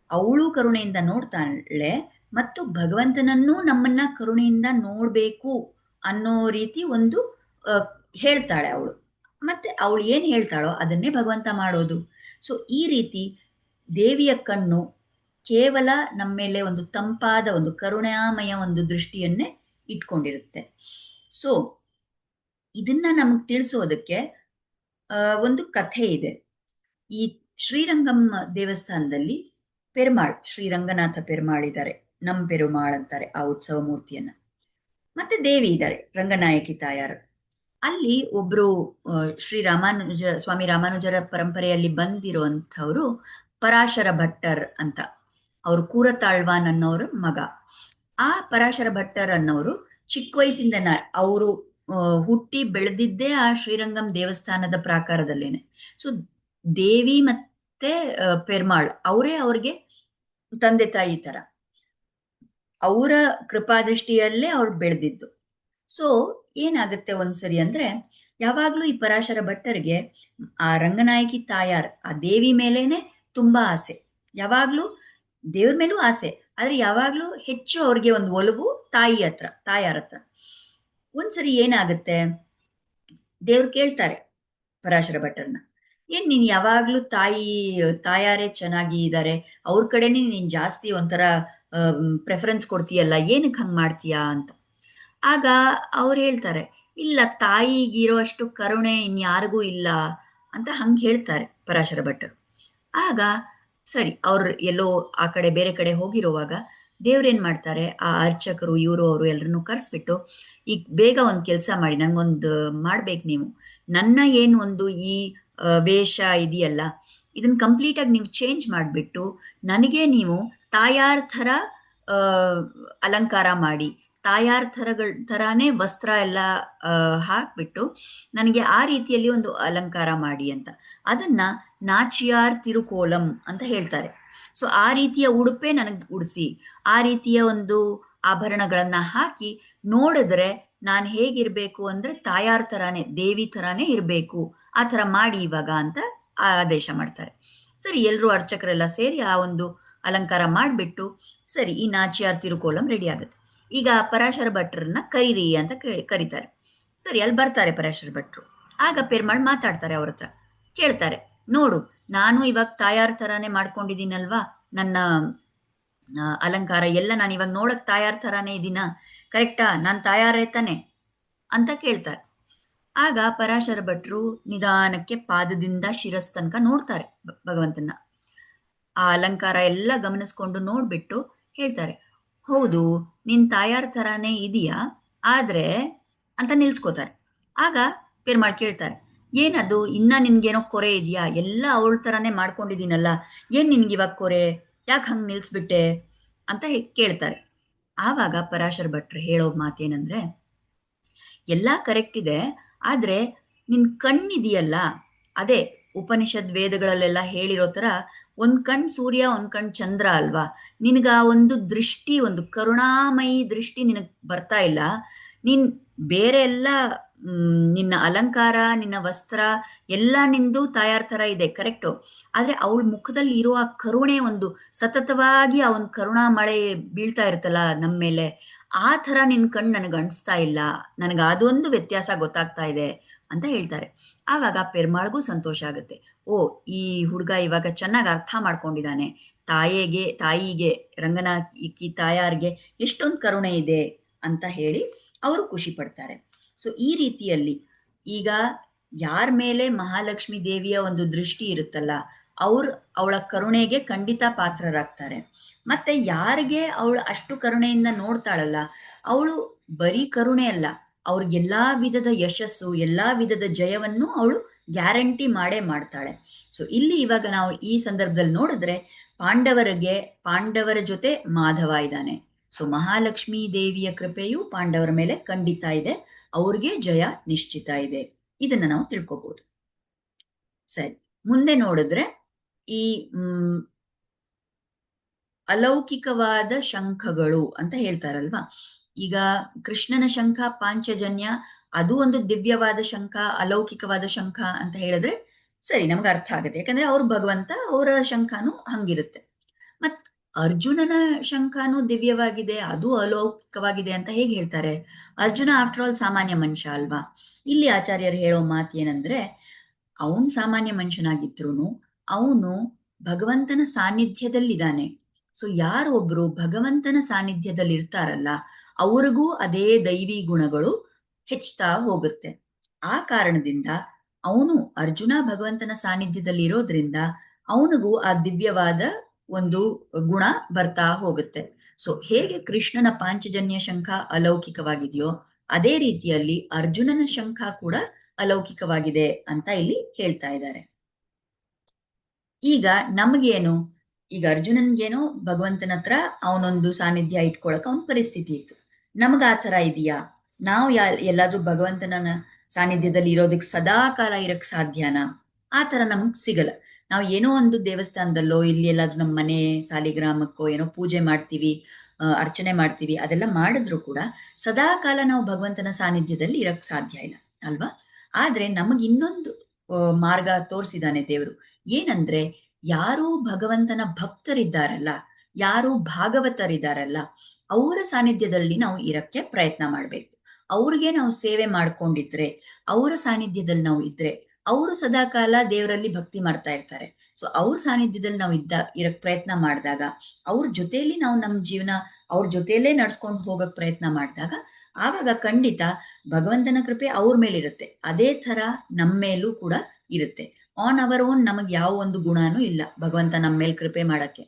ಅವಳು ಕರುಣೆಯಿಂದ ನೋಡ್ತಾಳೆ. ಮತ್ತು ಭಗವಂತನನ್ನೂ ನಮ್ಮನ್ನ ಕರುಣೆಯಿಂದ ನೋಡ್ಬೇಕು ಅನ್ನೋ ರೀತಿ ಒಂದು ಹೇಳ್ತಾಳೆ ಅವಳು. ಮತ್ತೆ ಅವಳು ಏನ್ ಹೇಳ್ತಾಳೋ ಅದನ್ನೇ ಭಗವಂತ ಮಾಡೋದು. ಸೊ ಈ ರೀತಿ ದೇವಿಯ ಕಣ್ಣು ಕೇವಲ ನಮ್ಮ ಮೇಲೆ ಒಂದು ತಂಪಾದ, ಒಂದು ಕರುಣಾಮಯ ಒಂದು ದೃಷ್ಟಿಯನ್ನೇ ಇಟ್ಕೊಂಡಿರುತ್ತೆ. ಸೊ ಇದನ್ನ ನಮ್ಗೆ ತಿಳಿಸೋದಕ್ಕೆ ಒಂದು ಕಥೆ ಇದೆ. ಈ ಶ್ರೀರಂಗಂ ದೇವಸ್ಥಾನದಲ್ಲಿ ಪೆರುಮಾಳ್, ಶ್ರೀರಂಗನಾಥ ಪೆರುಮಾಳ್ ಇದ್ದಾರೆ, ನಮ್ ಪೆರುಮಾಳ್ ಅಂತಾರೆ ಆ ಉತ್ಸವ ಮೂರ್ತಿಯನ್ನ. ಮತ್ತೆ ದೇವಿ ಇದ್ದಾರೆ, ರಂಗನಾಯಕಿ ತಾಯಾರು. ಅಲ್ಲಿ ಒಬ್ರು ಸ್ವಾಮಿ ರಾಮಾನುಜರ ಪರಂಪರೆಯಲ್ಲಿ ಬಂದಿರುವಂಥವ್ರು ಪರಾಶರ ಭಟ್ಟರ್ ಅಂತ, ಅವರು ಕೂರತಾಳ್ವಾನ್ ಅನ್ನೋರ ಮಗ. ಆ ಪರಾಶರ ಭಟ್ಟರ್ ಅನ್ನೋರು ಚಿಕ್ಕ ವಯಸ್ಸಿಂದ ಅವರು ಹುಟ್ಟಿ ಬೆಳೆದಿದ್ದೇ ಆ ಶ್ರೀರಂಗಂ ದೇವಸ್ಥಾನದ ಪ್ರಾಕಾರದಲ್ಲೇನೆ. ಸೊ ದೇವಿ ಮತ್ತೆ ಪೆರ್ಮಾಳ್ ಅವರೇ ಅವ್ರಿಗೆ ತಂದೆ ತಾಯಿ ತರ, ಅವರ ಕೃಪಾದೃಷ್ಟಿಯಲ್ಲೇ ಅವ್ರು ಬೆಳೆದಿದ್ದು. ಸೊ ಏನಾಗುತ್ತೆ ಒಂದ್ಸರಿ ಅಂದ್ರೆ, ಯಾವಾಗ್ಲೂ ಈ ಪರಾಶರ ಭಟ್ಟರಿಗೆ ಆ ರಂಗನಾಯಕಿ ತಾಯಾರ್ ಆ ದೇವಿ ಮೇಲೇನೆ ತುಂಬಾ ಆಸೆ, ಯಾವಾಗ್ಲೂ ದೇವ್ರ ಮೇಲೂ ಆಸೆ, ಆದ್ರೆ ಯಾವಾಗ್ಲೂ ಹೆಚ್ಚು ಅವ್ರಿಗೆ ಒಂದು ಒಲವು ತಾಯಾರ ಹತ್ರ. ಒಂದ್ಸರಿ ಏನಾಗುತ್ತೆ, ದೇವ್ರು ಕೇಳ್ತಾರೆ ಪರಾಶರ ಭಟ್ಟರ್ನ, ಏನ್ ನೀನ್ ಯಾವಾಗ್ಲೂ ತಾಯಾರೇ ಚೆನ್ನಾಗಿ ಇದ್ದಾರೆ, ಅವ್ರ ಕಡೆನೇ ನೀನ್ ಜಾಸ್ತಿ ಒಂಥರ ಪ್ರೆಫರೆನ್ಸ್ ಕೊಡ್ತೀಯಲ್ಲ, ಏನಕ್ಕೆ ಹಂಗ್ ಮಾಡ್ತೀಯಾ ಅಂತ. ಆಗ ಅವ್ರು ಹೇಳ್ತಾರೆ, ಇಲ್ಲ ತಾಯಿಗಿರೋ ಅಷ್ಟು ಕರುಣೆ ಇನ್ಯಾರಿಗೂ ಇಲ್ಲ ಅಂತ ಹಂಗೆ ಹೇಳ್ತಾರೆ ಪರಾಶರ ಭಟ್ಟರು. ಆಗ ಸರಿ, ಅವ್ರು ಎಲ್ಲೋ ಆ ಕಡೆ ಬೇರೆ ಕಡೆ ಹೋಗಿರುವಾಗ ದೇವ್ರೇನ್ ಮಾಡ್ತಾರೆ, ಆ ಅರ್ಚಕರು ಇವರು ಅವರು ಎಲ್ಲರನ್ನು ಕರೆಸ್ಬಿಟ್ಟು, ಈಗ ಬೇಗ ಒಂದು ಕೆಲಸ ಮಾಡಿ, ನಂಗೊಂದು ಮಾಡ್ಬೇಕು ನೀವು, ನನ್ನ ಏನು ಒಂದು ಈ ವೇಷ ಇದೆಯಲ್ಲ ಇದನ್ನ ಕಂಪ್ಲೀಟಾಗಿ ನೀವು ಚೇಂಜ್ ಮಾಡಿಬಿಟ್ಟು ನನಗೆ ನೀವು ತಾಯಾರ್ ಥರ ಅಲಂಕಾರ ಮಾಡಿ, ತಾಯಾರ್ ಥರಾನೇ ವಸ್ತ್ರ ಎಲ್ಲ ಹಾಕ್ಬಿಟ್ಟು ನನಗೆ ಆ ರೀತಿಯಲ್ಲಿ ಒಂದು ಅಲಂಕಾರ ಮಾಡಿ ಅಂತ. ಅದನ್ನ ನಾಚಿಯಾರ್ ತಿರುಕೋಲಂ ಅಂತ ಹೇಳ್ತಾರೆ. ಸೊ ಆ ರೀತಿಯ ಉಡುಪೆ ನನಗೆ ಉಡಿಸಿ, ಆ ರೀತಿಯ ಒಂದು ಆಭರಣಗಳನ್ನ ಹಾಕಿ ನೋಡಿದ್ರೆ ನಾನು ಹೇಗಿರ್ಬೇಕು ಅಂದ್ರೆ ತಾಯಾರ್ ಥರಾನೇ, ದೇವಿ ಥರಾನೇ ಇರಬೇಕು, ಆ ಥರ ಮಾಡಿ ಇವಾಗ ಅಂತ ಆದೇಶ ಮಾಡ್ತಾರೆ. ಸರಿ, ಎಲ್ಲರೂ ಅರ್ಚಕರೆಲ್ಲ ಸೇರಿ ಆ ಒಂದು ಅಲಂಕಾರ ಮಾಡಿಬಿಟ್ಟು, ಸರಿ ಈ ನಾಚಿಯಾರ್ ತಿರುಕೋಲಂ ರೆಡಿ ಆಗುತ್ತೆ. ಈಗ ಪರಾಶರ ಭಟ್ರನ್ನ ಕರೀರಿ ಅಂತ ಕರೀತಾರೆ. ಸರಿ, ಅಲ್ಲಿ ಬರ್ತಾರೆ ಪರಾಶರ ಭಟ್ರು. ಆಗ ಪೆರ್ಮಾಳ್ ಮಾತಾಡ್ತಾರೆ ಅವ್ರ ಹತ್ರ, ಕೇಳ್ತಾರೆ, ನೋಡು ನಾನು ಇವಾಗ ತಾಯಾರ್ ಥರಾನೇ ಮಾಡ್ಕೊಂಡಿದ್ದೀನಲ್ವಾ, ನನ್ನ ಅಲಂಕಾರ ಎಲ್ಲ ನಾನು ಇವಾಗ ನೋಡಕ್ ತಾಯಾರ್ ಥರಾನೇ ಇದ್ದೀನ, ಕರೆಕ್ಟಾ, ನಾನು ತಾಯಾರೇ ತಾನೆ ಅಂತ ಕೇಳ್ತಾರೆ. ಆಗ ಪರಾಶರ ಭಟ್ರು ನಿಧಾನಕ್ಕೆ ಪಾದದಿಂದ ಶಿರಸ್ ತನಕ ನೋಡ್ತಾರೆ ಭಗವಂತನ. ಆ ಅಲಂಕಾರ ಎಲ್ಲ ಗಮನಿಸ್ಕೊಂಡು ನೋಡ್ಬಿಟ್ಟು ಹೇಳ್ತಾರೆ, ಹೌದು ನಿನ್ ತಾಯಾರ್ ಥರಾನೇ ಇದೆಯಾ, ಆದ್ರೆ ಅಂತ ನಿಲ್ಸ್ಕೋತಾರೆ. ಆಗ ಪೆರ್ಮಾಳ್ ಕೇಳ್ತಾರೆ, ಏನದು ಇನ್ನ ನಿನ್ಗೇನೋ ಕೊರೆ ಇದೆಯಾ, ಎಲ್ಲ ಅವಳ ಥರಾನೇ ಮಾಡ್ಕೊಂಡಿದ್ದೀನಲ್ಲ, ಏನ್ ನಿನ್ಗಿವಾಗ ಕೊರೆ, ಯಾಕೆ ಹಂಗೆ ನಿಲ್ಸ್ಬಿಟ್ಟೆ ಅಂತ ಕೇಳ್ತಾರೆ. ಆವಾಗ ಪರಾಶರ ಭಟ್ರು ಹೇಳೋ ಮಾತೇನಂದ್ರೆ, ಎಲ್ಲ ಕರೆಕ್ಟ್ ಇದೆ, ಆದ್ರೆ ನಿನ್ ಕಣ್ಣಿದೆಯಲ್ಲ, ಅದೇ ಉಪನಿಷದ್ ವೇದಗಳಲ್ಲೆಲ್ಲ ಹೇಳಿರೋ ಥರ ಒಂದ್ ಕಣ್ ಸೂರ್ಯ ಒಂದ್ ಕಣ್ ಚಂದ್ರ ಅಲ್ವಾ, ನಿನಗ ಒಂದು ದೃಷ್ಟಿ, ಒಂದು ಕರುಣಾಮಯಿ ದೃಷ್ಟಿ ನಿನಗ್ ಬರ್ತಾ ಇಲ್ಲ. ನೀನ್ ಬೇರೆ ಎಲ್ಲ ನಿನ್ನ ಅಲಂಕಾರ, ನಿನ್ನ ವಸ್ತ್ರ ಎಲ್ಲ ನಿಂದು ತಾಯಾರ್ ಥರ ಇದೆ ಕರೆಕ್ಟು, ಆದ್ರೆ ಅವಳ ಮುಖದಲ್ಲಿ ಇರುವ ಕರುಣೆ, ಒಂದು ಸತತವಾಗಿ ಆ ಒಂದು ಕರುಣಾ ಮಳೆ ಬೀಳ್ತಾ ಇರುತ್ತಲ್ಲ ನಮ್ಮ ಮೇಲೆ, ಆ ಥರ ನಿನ್ ಕಣ್ ನನಗೆ ಅಣಿಸ್ತಾ ಇಲ್ಲ, ನನಗೆ ಅದೊಂದು ವ್ಯತ್ಯಾಸ ಗೊತ್ತಾಗ್ತಾ ಇದೆ ಅಂತ ಹೇಳ್ತಾರೆ. ಆವಾಗ ಪೆರ್ಮಾಳ್ಗೂ ಸಂತೋಷ ಆಗುತ್ತೆ, ಓ ಈ ಹುಡುಗ ಇವಾಗ ಚೆನ್ನಾಗಿ ಅರ್ಥ ಮಾಡ್ಕೊಂಡಿದ್ದಾನೆ, ತಾಯಿಗೆ ರಂಗನಾಯಕಿ ತಾಯಾರ್ಗೆ ಎಷ್ಟೊಂದು ಕರುಣೆ ಇದೆ ಅಂತ ಹೇಳಿ ಅವರು ಖುಷಿ ಪಡ್ತಾರೆ. ಸೊ ಈ ರೀತಿಯಲ್ಲಿ ಈಗ ಯಾರ ಮೇಲೆ ಮಹಾಲಕ್ಷ್ಮಿ ದೇವಿಯ ಒಂದು ದೃಷ್ಟಿ ಇರುತ್ತಲ್ಲ, ಅವಳ ಕರುಣೆಗೆ ಖಂಡಿತ ಪಾತ್ರರಾಗ್ತಾರೆ. ಮತ್ತೆ ಯಾರಿಗೆ ಅವಳು ಅಷ್ಟು ಕರುಣೆಯಿಂದ ನೋಡ್ತಾಳಲ್ಲ, ಅವಳು ಬರೀ ಕರುಣೆ ಅಲ್ಲ, ಅವ್ರಿಗೆಲ್ಲಾ ವಿಧದ ಯಶಸ್ಸು, ಎಲ್ಲಾ ವಿಧದ ಜಯವನ್ನು ಅವಳು ಗ್ಯಾರಂಟಿ ಮಾಡೇ ಮಾಡ್ತಾಳೆ. ಸೊ ಇಲ್ಲಿ ಇವಾಗ ನಾವು ಈ ಸಂದರ್ಭದಲ್ಲಿ ನೋಡಿದ್ರೆ, ಪಾಂಡವರ ಜೊತೆ ಮಾಧವ ಇದ್ದಾನೆ. ಸೊ ಮಹಾಲಕ್ಷ್ಮೀ ದೇವಿಯ ಕೃಪೆಯು ಪಾಂಡವರ ಮೇಲೆ ಖಂಡಿತ ಇದೆ, ಅವ್ರಿಗೆ ಜಯ ನಿಶ್ಚಿತ ಇದೆ, ಇದನ್ನ ನಾವು ತಿಳ್ಕೊಬಹುದು. ಸರಿ, ಮುಂದೆ ನೋಡಿದ್ರೆ ಈ ಅಲೌಕಿಕವಾದ ಶಂಖಗಳು ಅಂತ ಹೇಳ್ತಾರಲ್ವಾ, ಈಗ ಕೃಷ್ಣನ ಶಂಖ ಪಾಂಚಜನ್ಯ, ಅದು ಒಂದು ದಿವ್ಯವಾದ ಶಂಖ, ಅಲೌಕಿಕವಾದ ಶಂಖ ಅಂತ ಹೇಳಿದ್ರೆ ಸರಿ ನಮ್ಗೆ ಅರ್ಥ ಆಗುತ್ತೆ, ಯಾಕಂದ್ರೆ ಅವ್ರು ಭಗವಂತ, ಅವರ ಶಂಖನೂ ಹಂಗಿರುತ್ತೆ. ಮತ್ ಅರ್ಜುನನ ಶಂಖನೂ ದಿವ್ಯವಾಗಿದೆ, ಅದು ಅಲೌಕಿಕವಾಗಿದೆ ಅಂತ ಹೇಗೆ ಹೇಳ್ತಾರೆ? ಅರ್ಜುನ ಆಫ್ಟರ್ ಆಲ್ ಸಾಮಾನ್ಯ ಮನುಷ್ಯ ಅಲ್ವಾ. ಇಲ್ಲಿ ಆಚಾರ್ಯರು ಹೇಳೋ ಮಾತು ಏನಂದ್ರೆ, ಅವನು ಸಾಮಾನ್ಯ ಮನುಷ್ಯನಾಗಿದ್ರು ಅವನು ಭಗವಂತನ ಸಾನ್ನಿಧ್ಯದಲ್ಲಿದ್ದಾನೆ. ಸೊ ಯಾರು ಒಬ್ರು ಭಗವಂತನ ಸಾನ್ನಿಧ್ಯದಲ್ಲಿ ಇರ್ತಾರಲ್ಲ, ಅವ್ರಿಗೂ ಅದೇ ದೈವಿ ಗುಣಗಳು ಹೆಚ್ಚುತ್ತಾ ಹೋಗುತ್ತೆ. ಆ ಕಾರಣದಿಂದ ಅವನು ಅರ್ಜುನ ಭಗವಂತನ ಸಾನ್ನಿಧ್ಯದಲ್ಲಿ ಇರೋದ್ರಿಂದ ಅವನಿಗೂ ಆ ದಿವ್ಯವಾದ ಒಂದು ಗುಣ ಬರ್ತಾ ಹೋಗುತ್ತೆ. ಸೊ ಹೇಗೆ ಕೃಷ್ಣನ ಪಾಂಚಜನ್ಯ ಶಂಖ ಅಲೌಕಿಕವಾಗಿದೆಯೋ, ಅದೇ ರೀತಿಯಲ್ಲಿ ಅರ್ಜುನನ ಶಂಖ ಕೂಡ ಅಲೌಕಿಕವಾಗಿದೆ ಅಂತ ಇಲ್ಲಿ ಹೇಳ್ತಾ ಇದ್ದಾರೆ. ಈಗ ನಮಗೇನು, ಈಗ ಅರ್ಜುನನ್ಗೇನೋ ಭಗವಂತನ ಹತ್ರ ಅವನೊಂದು ಸಾನ್ನಿಧ್ಯ ಇಟ್ಕೊಳಕ್ ಅವನ ಪರಿಸ್ಥಿತಿ ಇತ್ತು. ನಮಗ ಆ ಥರ ಇದೆಯಾ? ನಾವು ಎಲ್ಲಾದ್ರೂ ಭಗವಂತನ ಸಾನ್ನಿಧ್ಯದಲ್ಲಿ ಇರೋದಕ್ಕೆ ಸದಾ ಕಾಲ ಇರಕ್ ಸಾಧ್ಯನಾ? ಆ ಥರ ನಮಗ್ ಸಿಗಲ್ಲ. ನಾವು ಏನೋ ಒಂದು ದೇವಸ್ಥಾನದಲ್ಲೋ ಇಲ್ಲಿ ಎಲ್ಲಾದ್ರೂ ನಮ್ಮ ಮನೆ ಸಾಲಿಗ್ರಾಮಕ್ಕೋ ಏನೋ ಪೂಜೆ ಮಾಡ್ತೀವಿ, ಅರ್ಚನೆ ಮಾಡ್ತೀವಿ, ಅದೆಲ್ಲ ಮಾಡಿದ್ರು ಕೂಡ ಸದಾ ಕಾಲ ನಾವು ಭಗವಂತನ ಸಾನ್ನಿಧ್ಯದಲ್ಲಿ ಇರಕ್ ಸಾಧ್ಯ ಇಲ್ಲ ಅಲ್ವಾ? ಆದ್ರೆ ನಮಗ್ ಇನ್ನೊಂದು ಮಾರ್ಗ ತೋರಿಸಿದಾನೆ ದೇವರು. ಏನಂದ್ರೆ, ಯಾರು ಭಗವಂತನ ಭಕ್ತರಿದ್ದಾರಲ್ಲ, ಯಾರು ಭಾಗವತರಿದ್ದಾರಲ್ಲ, ಅವರ ಸಾನ್ನಿಧ್ಯದಲ್ಲಿ ನಾವು ಇರಕ್ಕೆ ಪ್ರಯತ್ನ ಮಾಡ್ಬೇಕು. ಅವ್ರಿಗೆ ನಾವು ಸೇವೆ ಮಾಡ್ಕೊಂಡಿದ್ರೆ, ಅವರ ಸಾನ್ನಿಧ್ಯದಲ್ಲಿ ನಾವು ಇದ್ರೆ, ಅವರು ಸದಾಕಾಲ ದೇವರಲ್ಲಿ ಭಕ್ತಿ ಮಾಡ್ತಾ ಇರ್ತಾರೆ. ಸೊ ಅವ್ರ ಸಾನ್ನಿಧ್ಯದಲ್ಲಿ ನಾವು ಇರಕ್ ಪ್ರಯತ್ನ ಮಾಡಿದಾಗ, ಅವ್ರ ಜೊತೆಯಲ್ಲಿ ನಾವು ನಮ್ಮ ಜೀವನ ಅವ್ರ ಜೊತೆಯಲ್ಲೇ ನಡ್ಸ್ಕೊಂಡು ಹೋಗಕ್ ಪ್ರಯತ್ನ ಮಾಡಿದಾಗ, ಆವಾಗ ಖಂಡಿತ ಭಗವಂತನ ಕೃಪೆ ಅವ್ರ ಮೇಲಿರುತ್ತೆ. ಅದೇ ತರ ನಮ್ಮ ಮೇಲೂ ಕೂಡ ಇರುತ್ತೆ. ಆನ್ ಅವರ್ ಓನ್ ನಮಗೆ ಯಾವ ಒಂದು ಗುಣನೂ ಇಲ್ಲ ಭಗವಂತ ನಮ್ಮ ಮೇಲೆ ಕೃಪೆ ಮಾಡಕ್ಕೆ.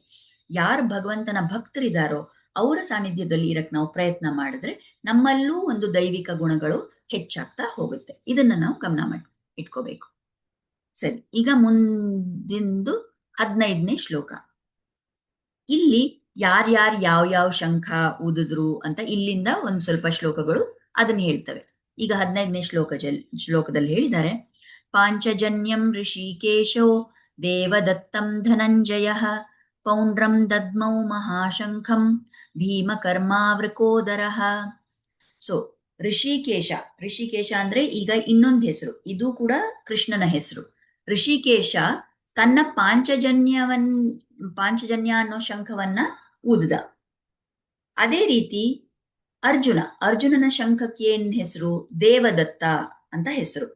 ಯಾರು ಭಗವಂತನ ಭಕ್ತರಿದಾರೋ ಅವರ ಸಾನ್ನಿಧ್ಯದಲ್ಲಿ ಇರಕ್ ನಾವು ಪ್ರಯತ್ನ ಮಾಡಿದ್ರೆ ನಮ್ಮಲ್ಲೂ ಒಂದು ದೈವಿಕ ಗುಣಗಳು ಹೆಚ್ಚಾಗ್ತಾ ಹೋಗುತ್ತೆ. ಇದನ್ನ ನಾವು ಗಮನ ಮಾಡಿ ಇಟ್ಕೋಬೇಕು. ಸರಿ, ಈಗ ಮುಂದಿಂದು 15ನೇ ಶ್ಲೋಕ. ಇಲ್ಲಿ ಯಾರ್ಯಾರು ಯಾವ ಶಂಖ ಊದಿದ್ರು ಅಂತ ಇಲ್ಲಿಂದ ಒಂದ್ ಸ್ವಲ್ಪ ಶ್ಲೋಕಗಳು ಅದನ್ನ ಹೇಳ್ತವೆ. ಈಗ 15ನೇ ಶ್ಲೋಕದಲ್ಲಿ ಹೇಳಿದ್ದಾರೆ, ಪಾಂಚಜನ್ಯಂ ಋಷಿಕೇಶೋ ದೇವದತ್ತಂ ಧನಂಜಯಃ ಪೌಂಡ್ರಂ ದದ್ಮೌ ಮಹಾಶಂಖಂ ಭೀಮಕರ್ಮಾವೃಕೋದರಃ. ಸೊ ಋಷಿಕೇಶ ಅಂದ್ರೆ ಈಗ ಇನ್ನೊಂದು ಹೆಸರು, ಇದು ಕೂಡ ಕೃಷ್ಣನ ಹೆಸರು. ಋಷಿಕೇಶ ತನ್ನ ಪಾಂಚಜನ್ಯ ಅನ್ನೋ ಶಂಖವನ್ನ ಊದ್ದ. ಅದೇ ರೀತಿ ಅರ್ಜುನನ ಶಂಖಕ್ಕೆ ಏನ್ ಹೆಸರು? ದೇವದತ್ತ ಅಂತ ಹೆಸರು.